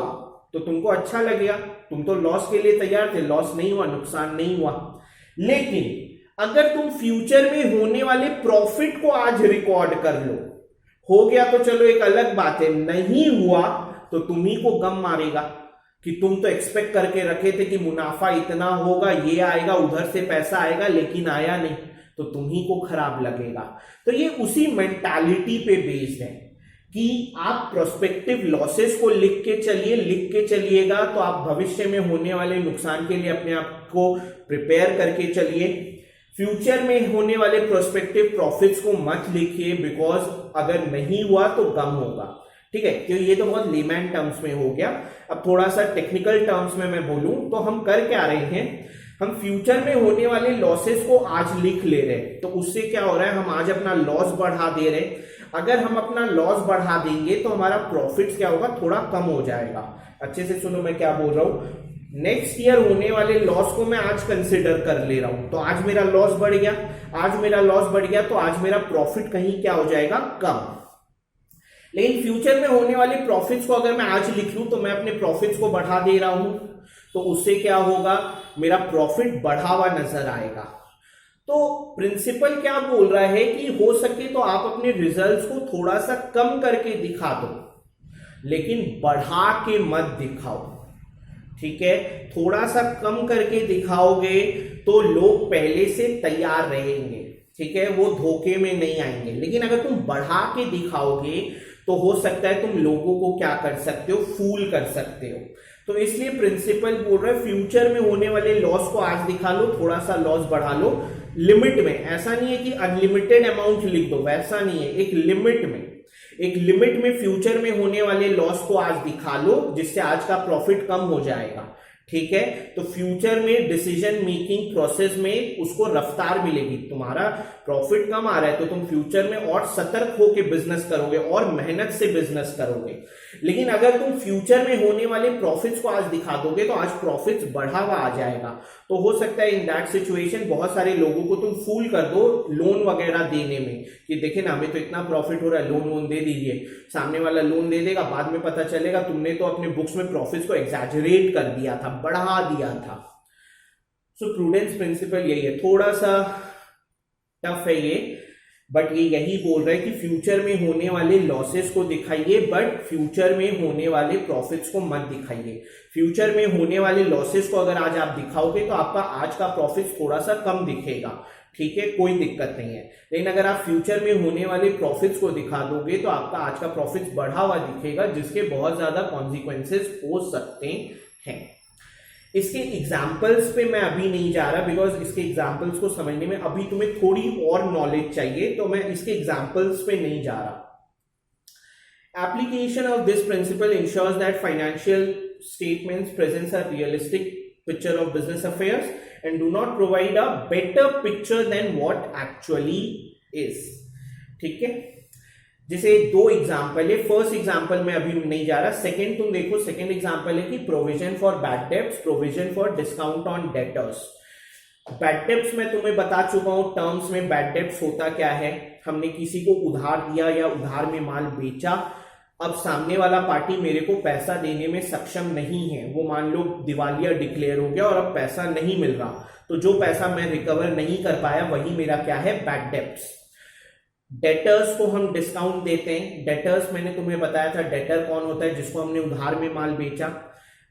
तो तुमको अच्छा लगेगा, तुम तो लॉस के लिए तैयार थे, लॉस नहीं हुआ, नुकसान नहीं हुआ। लेकिन अगर तुम फ्यूचर में होने वाले प्रॉफिट को आज रिकॉर्ड कर लो, हो गया तो चलो एक अलग बात है, नहीं हुआ तो तुम्ही को गम मारेगा कि तुम तो एक्सपेक्ट करके रखे थे कि मुनाफा इतना होगा, ये आएगा, उधर से पैसा आएगा, लेकिन आया नहीं, तो तुम्ही को खराब लगेगा। तो ये उसी मेंटालिटी पे बेस्ड है कि आप प्रोस्पेक्टिव लॉसेस को लिख के चलिएगा तो आप भविष्य में होने वाले नुकसान के लिए अपने आप को प्रिपेयर करके चलिए। फ्यूचर में होने वाले प्रोस्पेक्टिव प्रॉफिट्स को मत लिखिए, बिकॉज अगर नहीं हुआ तो गम होगा। ठीक है, तो ये तो बहुत लेमैन टर्म्स में हो गया। अब थोड़ा सा टेक्निकल टर्म्स में मैं बोलूं तो हम कर क्या रहे हैं, हम फ्यूचर में होने वाले लॉसेस को आज लिख ले रहे हैं। तो उससे क्या हो रहा है, हम आज अपना लॉस बढ़ा दे रहे हैं। अगर हम अपना लॉस बढ़ा देंगे तो हमारा प्रॉफिट्स क्या होगा, थोड़ा कम हो जाएगा। अच्छे से सुनो मैं क्या बोल रहा हूं। नेक्स्ट ईयर होने वाले लॉस को मैं आज कंसिडर कर ले रहा हूं, तो आज मेरा लॉस बढ़ गया, तो आज मेरा प्रॉफिट कहीं क्या हो जाएगा, कम। लेकिन फ्यूचर में होने वाले प्रॉफिट्स को अगर मैं आज लिख लूं तो मैं अपने प्रॉफिट्स को बढ़ा दे रहा हूं, तो उससे क्या होगा, मेरा प्रॉफिट बढ़ा हुआ नजर आएगा। तो प्रिंसिपल क्या बोल रहा है कि हो सके तो आप अपने रिजल्ट्स को थोड़ा सा कम करके दिखा दो, लेकिन बढ़ा के मत दिखाओ। ठीक है, थोड़ा सा कम करके दिखाओगे तो लोग पहले से तैयार रहेंगे। ठीक है, वो धोखे में नहीं आएंगे। लेकिन अगर तुम बढ़ा के दिखाओगे तो हो सकता है तुम लोगों को क्या कर सकते हो, फूल कर सकते हो। तो इसलिए प्रिंसिपल बोल रहा है फ्यूचर में होने वाले लॉस को आज दिखा लो, थोड़ा सा लॉस बढ़ा लो, लिमिट में। ऐसा नहीं है कि अनलिमिटेड अमाउंट लिख दो, वैसा नहीं है, एक लिमिट में फ्यूचर में होने वाले लॉस को आज दिखा लो, जिससे आज का प्रॉफिट कम हो जाएगा। ठीक है, तो फ्यूचर में डिसीजन मेकिंग प्रोसेस में उसको रफ्तार मिलेगी। तुम्हारा प्रॉफिट कम आ रहा है तो तुम फ्यूचर में और सतर्क होकर बिजनेस करोगे और मेहनत से बिजनेस करोगे। लेकिन अगर तुम फ्यूचर में होने वाले प्रॉफिट्स को आज दिखा दोगे तो आज प्रॉफिट्स बढ़ा हुआ आ जाएगा। तो हो सकता है इन दैट सिचुएशन बहुत सारे लोगों को तुम फूल कर दो लोन वगैरह देने में कि देखे ना हमें तो इतना प्रॉफिट हो रहा है, लोन दे दीजिए। सामने वाला लोन दे देगा, बाद में पता चलेगा तुमने तो अपने बुक्स में प्रॉफिट्स को एग्जैजरेट कर दिया था, बढ़ा दिया था। सो प्रूडेंस प्रिंसिपल यही है, थोड़ा सा टफ है ये, बट ये यही बोल रहा है कि फ्यूचर में होने वाले लॉसेस को दिखाइए, बट फ्यूचर में होने वाले प्रॉफिट्स को मत दिखाइए। फ्यूचर में होने वाले लॉसेस को अगर आज आप दिखाओगे तो आपका आज का प्रॉफिट थोड़ा सा कम दिखेगा। ठीक है, कोई दिक्कत नहीं है। लेकिन अगर आप फ्यूचर में होने वाले प्रॉफिट्स को दिखा दोगे तो आपका आज का प्रॉफिट बढ़ा हुआ दिखेगा, जिसके बहुत ज्यादा कॉन्सिक्वेंसेस हो सकते हैं। इसके एग्जाम्पल्स पे मैं अभी नहीं जा रहा, बिकॉज इसके एग्जाम्पल्स को समझने में अभी तुम्हें थोड़ी और नॉलेज चाहिए, तो मैं इसके एग्जाम्पल्स पे नहीं जा रहा। Application of this principle ensures that financial statements presents a realistic picture of business affairs and do not provide a better picture than what actually is। ठीक है, जैसे दो एग्जाम्पल है। फर्स्ट एग्जाम्पल में अभी नहीं जा रहा, सेकंड तुम देखो। सेकंड एग्जाम्पल है कि provision for bad debts, provision for discount on debtors. Bad debts मैं तुम्हें बता चुका हूं टर्म्स में। बैड डेब्ट्स होता क्या है, हमने किसी को उधार दिया या उधार में माल बेचा, अब सामने वाला पार्टी मेरे को पैसा देने में सक्षम नहीं है, वो मान लो दिवालिया डिक्लेयर हो गया और अब पैसा नहीं मिल रहा, तो जो पैसा मैं रिकवर नहीं कर पाया वही मेरा क्या है, बैड डेब्ट्स। डेटर्स को हम डिस्काउंट देते हैं। डेटर्स मैंने तुम्हें बताया था, डेटर कौन होता है, जिसको हमने उधार में माल बेचा।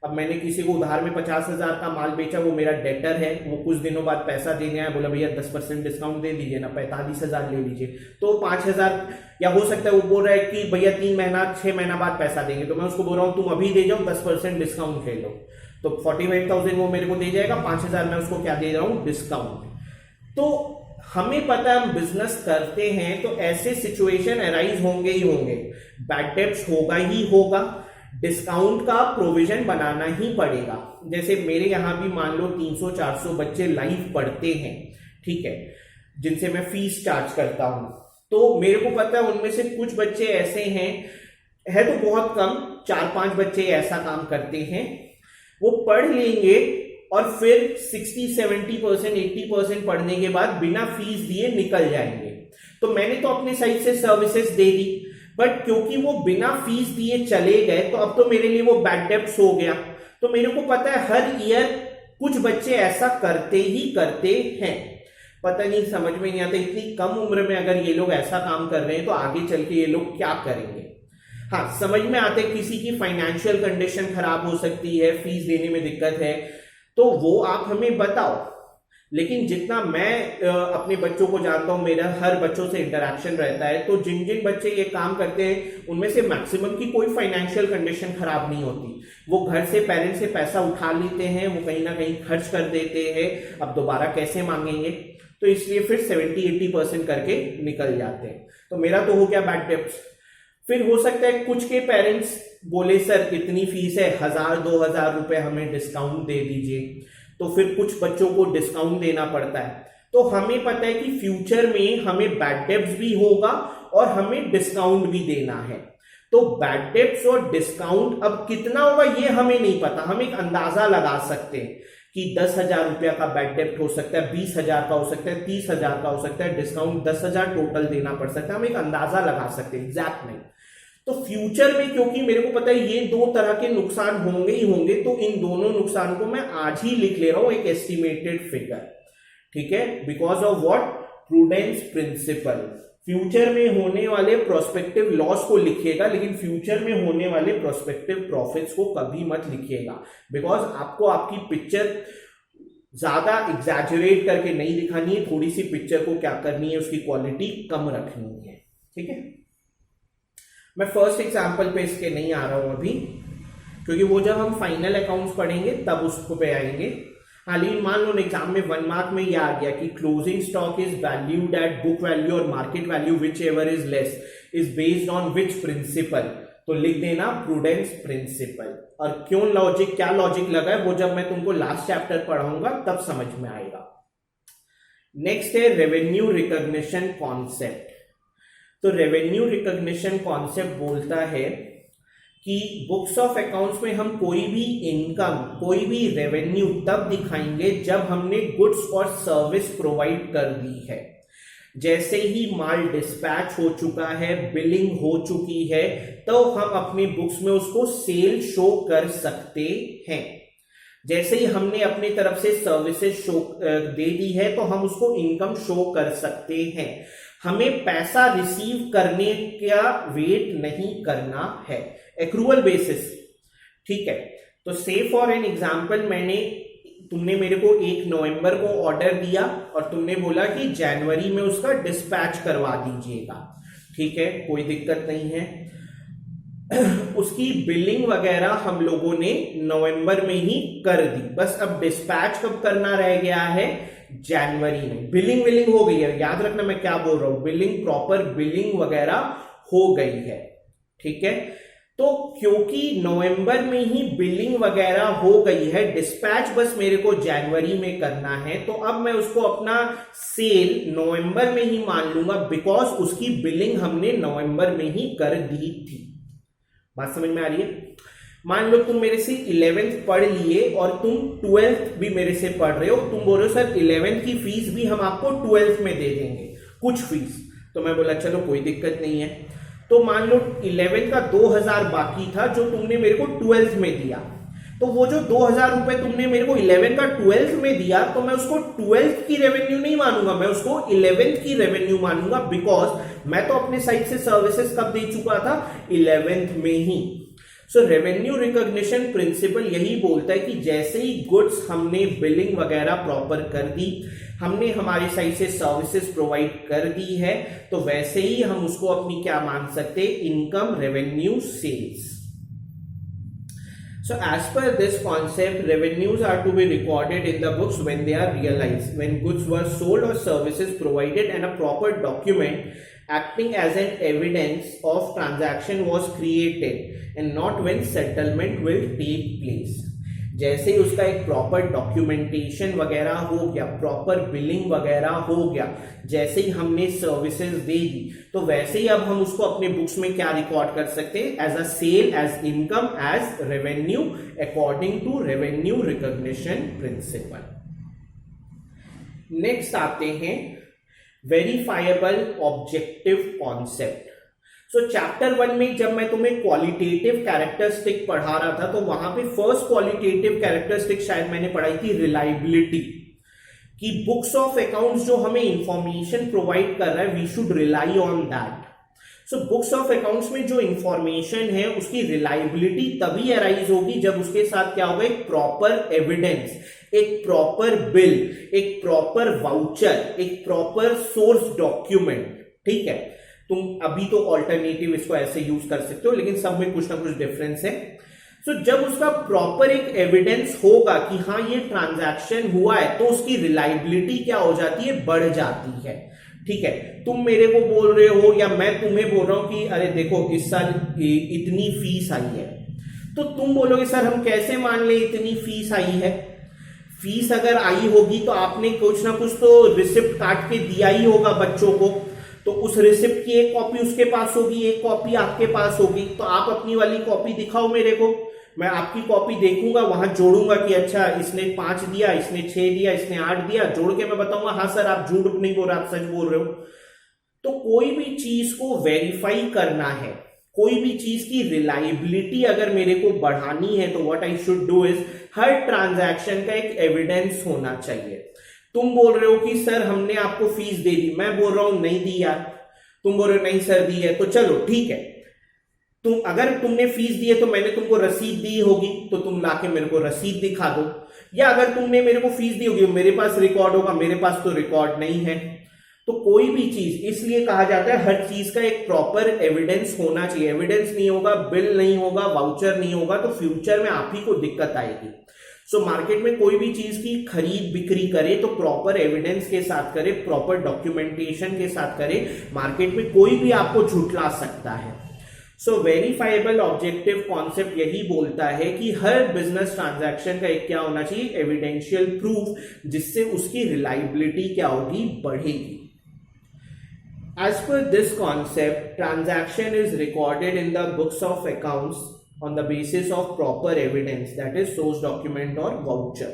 अब मैंने किसी को उधार में 50,000 का माल बेचा, वो मेरा डेटर है, वो कुछ दिनों बाद पैसा देने आया, बोला भैया 10% डिस्काउंट दे दीजिए ना, 45,000 ले लीजिए, तो 5,000, या हो सकता है वो बोल रहा है कि भैया 3 महीना 6 महीना बाद पैसा देंगे, तो मैं उसको बोल रहा हूँ तुम अभी दे जाओ, 10% डिस्काउंट ले लो, तो 45,000 वो मेरे को दे जाएगा, 5,000 मैं उसको क्या दे रहा हूँ, डिस्काउंट। तो हमें पता है हम बिजनेस करते हैं तो ऐसे सिचुएशन अराइज होंगे ही होंगे, बैड डेब्ट्स होगा ही होगा, डिस्काउंट का प्रोविजन बनाना ही पड़ेगा। जैसे मेरे यहां भी मान लो 300-400 बच्चे लाइव पढ़ते हैं, ठीक है, जिनसे मैं फीस चार्ज करता हूं, तो मेरे को पता है उनमें से कुछ बच्चे ऐसे हैं, है तो बहुत कम, 4-5 बच्चे ऐसा काम करते हैं, वो पढ़ लेंगे और फिर 60-70%, 80% पढ़ने के बाद बिना फीस दिए निकल जाएंगे। तो मैंने तो अपने साइड से सर्विसेज दे दी, बट क्योंकि वो बिना फीस दिए चले गए, तो अब तो मेरे लिए वो बैड डेब्ट्स हो गया। तो मेरे को पता है हर ईयर कुछ बच्चे ऐसा करते ही करते हैं, पता नहीं, समझ में नहीं आता इतनी कम उम्र में अगर ये लोग ऐसा काम कर रहे हैं तो आगे चल के ये लोग क्या करेंगे। हाँ, समझ में आते किसी की फाइनेंशियल कंडीशन खराब हो सकती है, फीस देने में दिक्कत है, तो वो आप हमें बताओ। लेकिन जितना मैं अपने बच्चों को जानता हूं, मेरा हर बच्चों से इंटरेक्शन रहता है, तो जिन जिन बच्चे ये काम करते हैं उनमें से मैक्सिमम की कोई फाइनेंशियल कंडीशन खराब नहीं होती। वो घर से, पेरेंट्स से पैसा उठा लेते हैं, वो कहीं ना कहीं खर्च कर देते हैं, अब दोबारा कैसे मांगेंगे, तो इसलिए फिर 70-80% करके निकल जाते हैं। तो मेरा तो हो गया बैड डेब्ट्स। फिर हो सकता है कुछ के पेरेंट्स बोले सर इतनी फीस है, 1000-2000 रुपए हमें डिस्काउंट दे दीजिए, तो फिर कुछ बच्चों को डिस्काउंट देना पड़ता है। तो हमें पता है कि फ्यूचर में हमें बैड डेब्ट्स भी होगा और हमें डिस्काउंट भी देना है। तो बैड डेब्ट्स और डिस्काउंट अब कितना होगा ये हमें नहीं पता, हम एक अंदाजा लगा सकते हैं कि 10,000 रुपया का बैड डेब्ट हो सकता है, 20,000 का हो सकता है, 30,000 का हो सकता है, डिस्काउंट 10,000 टोटल देना पड़ सकता है, हम एक अंदाजा लगा सकते हैं, एग्जैक्ट नहीं। तो फ्यूचर में क्योंकि मेरे को पता है ये दो तरह के नुकसान होंगे ही होंगे, तो इन दोनों नुकसान को मैं आज ही लिख ले रहा हूं एक एस्टिमेटेड फिगर, ठीक है, because of what, prudence principle. Future में होने वाले प्रोस्पेक्टिव लॉस को लिखिएगा, लेकिन फ्यूचर में होने वाले प्रोस्पेक्टिव प्रॉफिट्स को कभी मत लिखिएगा, बिकॉज आपको आपकी पिक्चर ज्यादा एग्जैजरेट करके नहीं दिखानी है, थोड़ी सी पिक्चर को क्या करनी है, उसकी क्वालिटी कम रखनी है, ठीक है। मैं फर्स्ट एग्जांपल पे इसके नहीं आ रहा हूं अभी, क्योंकि वो जब हम फाइनल अकाउंट्स पढ़ेंगे तब उसको पे आएंगे। हाँ, लेकिन मान लो एग्जाम में 1 मार्क में ये आ गया कि closing stock is valued at book value और market value whichever is less is based on which principle, तो लिख देना प्रूडेंस प्रिंसिपल। और क्यों लॉजिक, क्या लॉजिक लगा है वो जब मैं तुमको लास्ट चैप्टर पढ़ाऊंगा तब समझ में आएगा। नेक्स्ट है रेवेन्यू रिकॉग्निशन कॉन्सेप्ट। तो रेवेन्यू रिकॉग्निशन कॉन्सेप्ट बोलता है कि बुक्स ऑफ अकाउंट्स में हम कोई भी इनकम, कोई भी रेवेन्यू तब दिखाएंगे जब हमने गुड्स और सर्विस प्रोवाइड कर दी है। जैसे ही माल डिस्पैच हो चुका है, बिलिंग हो चुकी है, तो हम अपनी बुक्स में उसको सेल शो कर सकते हैं। जैसे ही हमने अपनी तरफ से सर्विसेज शो दे दी है तो हम उसको इनकम शो कर सकते हैं। हमें पैसा रिसीव करने का वेट नहीं करना है, एक्रूअल बेसिस, ठीक है। तो से फॉर एन एग्जांपल, तुमने मेरे को 1 नवंबर को ऑर्डर दिया और तुमने बोला कि जनवरी में उसका डिस्पैच करवा दीजिएगा, ठीक है, कोई दिक्कत नहीं है। उसकी बिलिंग वगैरह हम लोगों ने नवंबर में ही कर दी, बस अब डिस्पैच कब करना रह गया है, जनवरी में। बिलिंग हो गई है, याद रखना मैं क्या बोल रहा हूं, बिलिंग, प्रॉपर बिलिंग वगैरह हो गई है, ठीक है। तो क्योंकि नवंबर में ही बिलिंग वगैरह हो गई है, डिस्पैच बस मेरे को जनवरी में करना है, तो अब मैं उसको अपना सेल नवंबर में ही मान लूंगा, बिकॉज उसकी बिलिंग हमने नवंबर में ही कर दी थी। बात समझ में आ रही है। मान लो तुम मेरे से 11th पढ़ लिए और तुम 12th भी मेरे से पढ़ रहे हो, तुम बोल रहे हो सर 11th की फीस भी हम आपको 12th में दे देंगे, कुछ फीस, तो मैं बोला चलो कोई दिक्कत नहीं है। तो मान लो 11th का 2000 बाकी था जो तुमने मेरे को 12th में दिया, तो वो जो 2000 रुपए तुमने मेरे को 11 का 12th में दिया, तो मैं उसको 12th की रेवेन्यू नहीं मानूंगा, मैं उसको 11th की रेवेन्यू मानूंगा, बिकॉज मैं तो अपने साइड से सर्विसेज कब दे चुका था, 11th में ही। सो रेवेन्यू रिकॉग्निशन प्रिंसिपल यही बोलता है कि जैसे ही गुड्स हमने बिलिंग वगैरह प्रॉपर कर दी, हमने हमारी साइड से सर्विसेज प्रोवाइड कर दी है, तो वैसे ही हम उसको अपनी क्या मान सकते, income, revenue, sales. So as per this concept, revenues are to be recorded in the books when they are realized, when goods were sold or services provided, and a proper document acting as an evidence of transaction was created, and not when settlement will take place. जैसे ही उसका एक प्रॉपर डॉक्यूमेंटेशन वगैरह हो गया, प्रॉपर बिलिंग वगैरह हो गया, जैसे ही हमने सर्विसेज दे दी, तो वैसे ही अब हम उसको अपने बुक्स में क्या रिकॉर्ड कर सकते हैं, as a sale, as income, as revenue, according to revenue recognition principle. Next आते हैं verifiable objective concept. So chapter 1 में जब मैं तुम्हें क्वालिटेटिव कैरेक्टरिस्टिक पढ़ा रहा था तो वहां पे फर्स्ट क्वालिटेटिव कैरेक्टरिस्टिक शायद मैंने पढ़ाई थी रिलायबिलिटी, कि बुक्स ऑफ अकाउंट्स जो हमें इंफॉर्मेशन प्रोवाइड कर रहा है we should rely on that. So books of accounts में जो इंफॉर्मेशन है उसकी रिलायबिलिटी तभी अराइज होगी जब उसके साथ क्या होगा, एक प्रॉपर एविडेंस, एक प्रॉपर बिल, एक प्रॉपर वाउचर, एक प्रॉपर सोर्स डॉक्यूमेंट। ठीक है, तुम अभी तो ऑल्टरनेटिव इसको ऐसे यूज कर सकते हो, लेकिन सब में कुछ ना कुछ डिफरेंस है। सो जब उसका प्रॉपर एक एविडेंस होगा कि हाँ ये ट्रांजैक्शन हुआ है, तो उसकी रिलायबिलिटी क्या हो जाती है, बढ़ जाती है। ठीक है, तुम मेरे को बोल रहे हो या मैं तुम्हें बोल रहा हूं कि अरे देखो इस साल इतनी फीस आई है, तो तुम बोलोगे सर हम कैसे मान ले इतनी फीस आई है। फीस अगर आई होगी तो आपने कुछ ना कुछ तो रिसिप्ट काट के दिया ही होगा बच्चों को, तो उस रिसिप्ट की एक कॉपी उसके पास होगी, एक कॉपी आपके पास होगी, तो आप अपनी वाली कॉपी दिखाओ मेरे को, मैं आपकी कॉपी देखूंगा, वहां जोड़ूंगा कि अच्छा इसने 5 दिया, इसने 6 दिया, इसने 8 दिया, जोड़ के मैं बताऊंगा हाँ सर आप झूठ नहीं बोल रहे, आप सच बोल रहे हो। तो कोई भी चीज को वेरीफाई करना है, कोई भी चीज की रिलायबिलिटी अगर मेरे को बढ़ानी है, तो what I should do is her transaction का एक एविडेंस होना चाहिए। तुम बोल रहे हो कि सर हमने आपको फीस दे दी, मैं बोल रहा हूं नहीं दी यार, तुम बोल रहे हो नहीं सर दी है, तो चलो ठीक है, तुम अगर तुमने फीस दी है तो मैंने तुमको रसीद दी होगी, तो तुम लाके मेरे को रसीद दिखा दो, या अगर तुमने मेरे को फीस दी होगी मेरे पास रिकॉर्ड होगा, मेरे पास तो रिकॉर्ड नहीं है। तो कोई भी चीज, इसलिए कहा जाता है हर चीज का एक प्रॉपर एविडेंस होना चाहिए। एविडेंस नहीं होगा, बिल नहीं होगा, वाउचर नहीं होगा, तो फ्यूचर में आप ही को दिक्कत आएगी। सो मार्केट में कोई भी चीज की खरीद बिक्री करे तो प्रॉपर एविडेंस के साथ करे, प्रॉपर डॉक्यूमेंटेशन के साथ करे। मार्केट में कोई भी आपको झुठला सकता है। सो वेरीफाइबल ऑब्जेक्टिव कॉन्सेप्ट यही बोलता है कि हर बिजनेस ट्रांजैक्शन का एक क्या होना चाहिए, एविडेंशियल प्रूफ, जिससे उसकी रिलायबिलिटी क्या होगी, बढ़ेगी। As per this concept, transaction is recorded in the books of accounts on the basis of proper evidence, that is source document or voucher.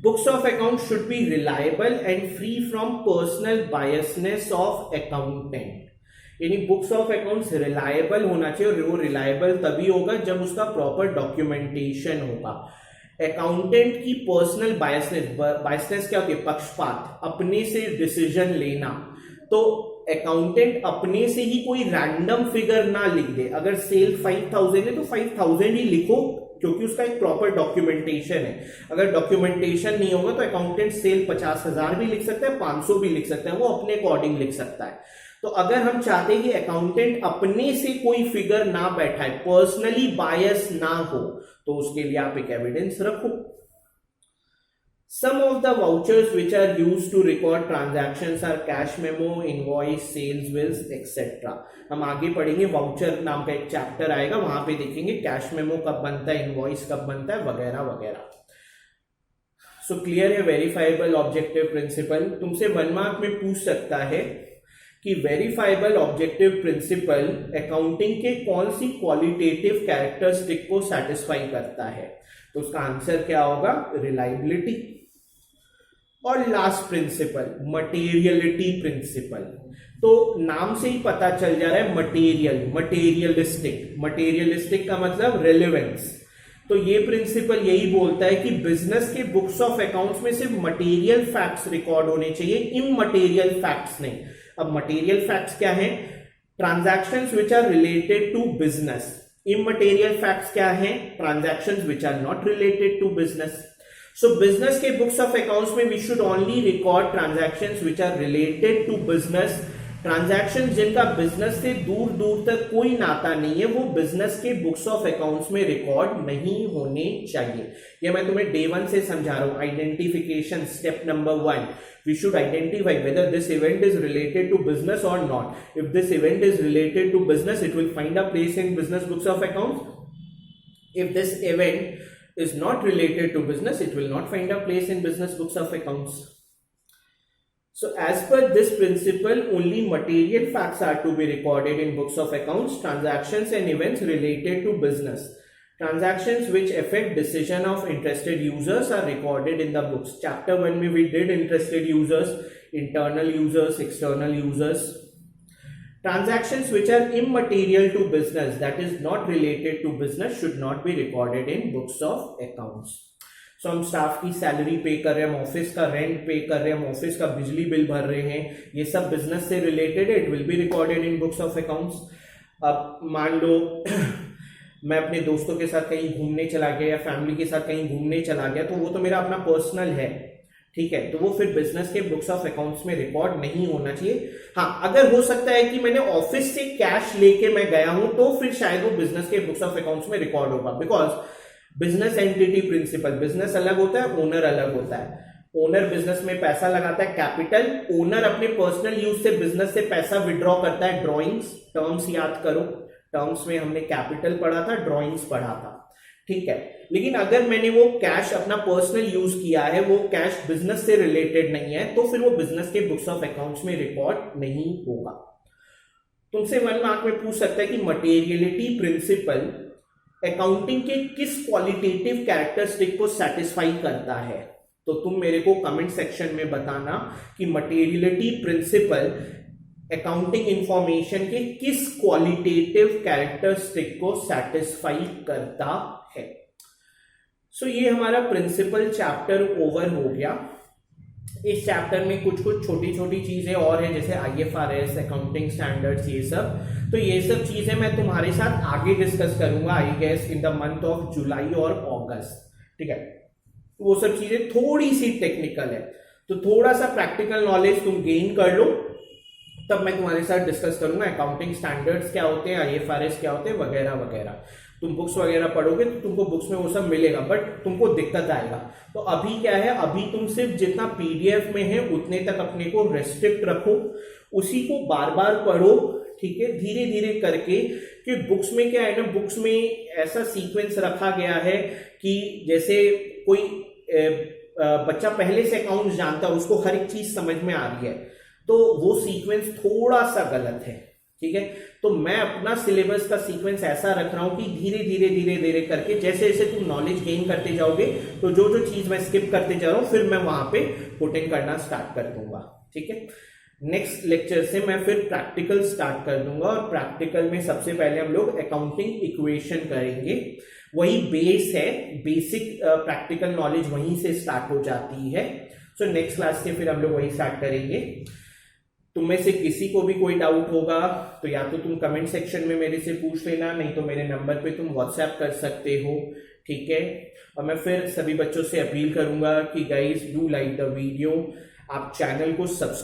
Books of accounts should be reliable and free from personal biasness of accountant. यानी बुक्स ऑफ अकाउंट्स रिलायबल होना चाहिए, और वो रिलायबल तभी होगा जब उसका प्रॉपर डॉक्यूमेंटेशन होगा। अकाउंटेंट की पर्सनल बायसनेस क्या होती है, पक्षपात, अपने से डिसीजन लेना। तो अकाउंटेंट अपने से ही कोई रैंडम फिगर ना लिख दे, अगर सेल 5000 है तो 5000 ही लिखो, क्योंकि उसका एक प्रॉपर डॉक्यूमेंटेशन है। अगर डॉक्यूमेंटेशन नहीं होगा तो अकाउंटेंट सेल 50,000 भी लिख सकता है, 500 भी लिख सकता है, वो अपने अकॉर्डिंग लिख सकता है। तो अगर हम चाहते हैं कि अकाउंटेंट अपने से कोई फिगर ना बैठाए, पर्सनली बायस ना हो, तो उसके लिए आप एक एविडेंस रखो। Some of the vouchers which are used to record transactions are cash memo, invoice, sales bills, etc. हम आगे पढ़ेंगे, वाउचर नाम का एक चैप्टर आएगा, वहां पे देखेंगे कैश मेमो कब बनता है, इनवॉइस कब बनता है, वगैरह वगैरह। सो क्लियर है वेरीफाइबल ऑब्जेक्टिव प्रिंसिपल। तुमसे 1 मार्क में पूछ सकता है कि वेरीफाइबल ऑब्जेक्टिव प्रिंसिपल अकाउंटिंग के कौन सी क्वालिटेटिव कैरेक्टरिस्टिक को सेटिस्फाई करता है, तो उसका आंसर क्या होगा, रिलायबिलिटी। और लास्ट प्रिंसिपल मटेरियलिटी प्रिंसिपल, तो नाम से ही पता चल जा रहा है मटेरियल, मटेरियलिस्टिक। मटेरियलिस्टिक का मतलब रेलेवेंस। तो ये प्रिंसिपल यही बोलता है कि बिजनेस के बुक्स ऑफ अकाउंट्स में सिर्फ मटेरियल फैक्ट्स रिकॉर्ड होने चाहिए, इमटेरियल फैक्ट्स नहीं। अब मटेरियल फैक्ट्स क्या है, transactions which are related to business. Immaterial facts क्या है, transactions which are not related to business. So business के बुक्स ऑफ अकाउंट्स में we should only record transactions which are related to business. Transaction जिनका बिजनेस से दूर दूर तक कोई नाता नहीं है, वो बिजनेस के बुक्स ऑफ अकाउंट्स में रिकॉर्ड नहीं होने चाहिए। ये मैं तुम्हें डे 1 से समझा रहा हूं। Identification step number 1, we should identify whether this event is related to business or not. If this event is related to business, it will find a place in business books of accounts. If this event is not related to business, it will not find a place in business books of accounts. So as per this principle, only material facts are to be recorded in books of accounts. Transactions and events related to business, transactions which affect decision of interested users are recorded in the books. Chapter 1 में we did interested users, internal users, external users. Transactions which are immaterial to business, that is not related to business, should not be recorded in books of accounts. So हम स्टाफ की सैलरी पे कर रहे हैं, हम ऑफिस का रेंट पे कर रहे हैं, हम ऑफिस का बिजली बिल भर रहे हैं, ये सब बिजनेस से related, it will be recorded in books of accounts. अब मान लो मैं अपने दोस्तों के साथ कहीं घूमने चला गया या फैमिली के साथ कहीं घूमने चला गया, तो वो तो मेरा अपना पर्सनल है, ठीक है, तो वो फिर बिजनेस के बुक्स ऑफ अकाउंट्स में रिकॉर्ड नहीं होना चाहिए. हाँ, अगर हो सकता है कि मैंने ऑफिस से कैश लेके मैं गया हूं तो फिर शायद वो बिजनेस के बुक्स ऑफ अकाउंट्स में रिकॉर्ड होगा, because business entity principle, business अलग होता है, ओनर अलग होता है. ओनर बिजनेस में पैसा लगाता है कैपिटल, ओनर अपने पर्सनल यूज से बिजनेस से पैसा विड्रॉ करता है. ड्रॉइंग्स, टर्म्स याद करो, टर्म्स में हमने कैपिटल पढ़ा था, ड्रॉइंग्स पढ़ा था, ठीक है. लेकिन अगर मैंने वो कैश अपना पर्सनल यूज किया है, वो कैश बिजनेस से रिलेटेड नहीं है, तो फिर वो बिजनेस के बुक्स ऑफ अकाउंट्स में रिकॉर्ड नहीं होगा. तुमसे 1 मार्क में पूछ सकता है कि मटेरियलिटी प्रिंसिपल अकाउंटिंग के किस क्वालिटेटिव कैरेक्टरिस्टिक को सेटिस्फाई करता है. तो तुम मेरे को कमेंट सेक्शन में बताना कि मटेरियलिटी प्रिंसिपल अकाउंटिंग इंफॉर्मेशन के किस क्वालिटेटिव कैरेक्टरिस्टिक को सेटिस्फाई करता है. सो ये हमारा प्रिंसिपल चैप्टर ओवर हो गया. इस चैप्टर में कुछ कुछ छोटी छोटी चीजें और हैं, जैसे IFRS, अकाउंटिंग स्टैंडर्ड्स, ये सब. तो ये सब चीजें मैं तुम्हारे साथ आगे डिस्कस करूंगा, I guess in the month of July और अगस्त, ठीक है. वो सब चीजें थोड़ी सी टेक्निकल है, तो थोड़ा सा प्रैक्टिकल नॉलेज तुम गेन कर लो, तब मैं तुम्हारे साथ डिस्कस करूंगा अकाउंटिंग स्टैंडर्ड्स क्या होते हैं, IFRS क्या होते हैं, वगैरह वगैरह. तुम बुक्स वगैरह पढ़ोगे तो तुमको बुक्स में वो सब मिलेगा, बट तुमको दिक्कत आएगा. तो अभी क्या है, अभी तुम सिर्फ जितना PDF में है उतने तक अपने को रेस्ट्रिक्ट रखो, उसी को बार बार पढ़ो, ठीक है, धीरे धीरे करके. कि बुक्स में क्या है ना, बुक्स में ऐसा सीक्वेंस रखा गया है कि जैसे कोई बच्चा पहले से अकाउंट्स जानता है, उसको हर एक चीज समझ में आ रही है, तो वो सीक्वेंस थोड़ा सा गलत है, ठीक है. तो मैं अपना सिलेबस का सीक्वेंस ऐसा रख रहा हूं कि धीरे धीरे धीरे धीरे करके जैसे जैसे तुम नॉलेज गेन करते जाओगे, तो जो जो चीज मैं स्किप करते जा रहा हूं फिर मैं वहां पे पुट इन करना स्टार्ट कर दूंगा, ठीक है. नेक्स्ट लेक्चर से मैं फिर प्रैक्टिकल स्टार्ट कर दूंगा, और प्रैक्टिकल में सबसे पहले हम लोग अकाउंटिंग इक्वेशन करेंगे. वही बेस है, बेसिक प्रैक्टिकल नॉलेज वहीं से स्टार्ट हो जाती है. सो नेक्स्ट क्लास से फिर हम लोग वही स्टार्ट करेंगे. तुम में से किसी को भी कोई डाउट होगा तो या तो तुम कमेंट सेक्शन में मेरे से पूछ लेना, नहीं तो मेरे नंबर पे तुम व्हाट्सएप कर सकते हो, ठीक है. और मैं फिर सभी बच्चों से अपील करूंगा कि guys do like the video, आप चैनल को सब्सक्राइब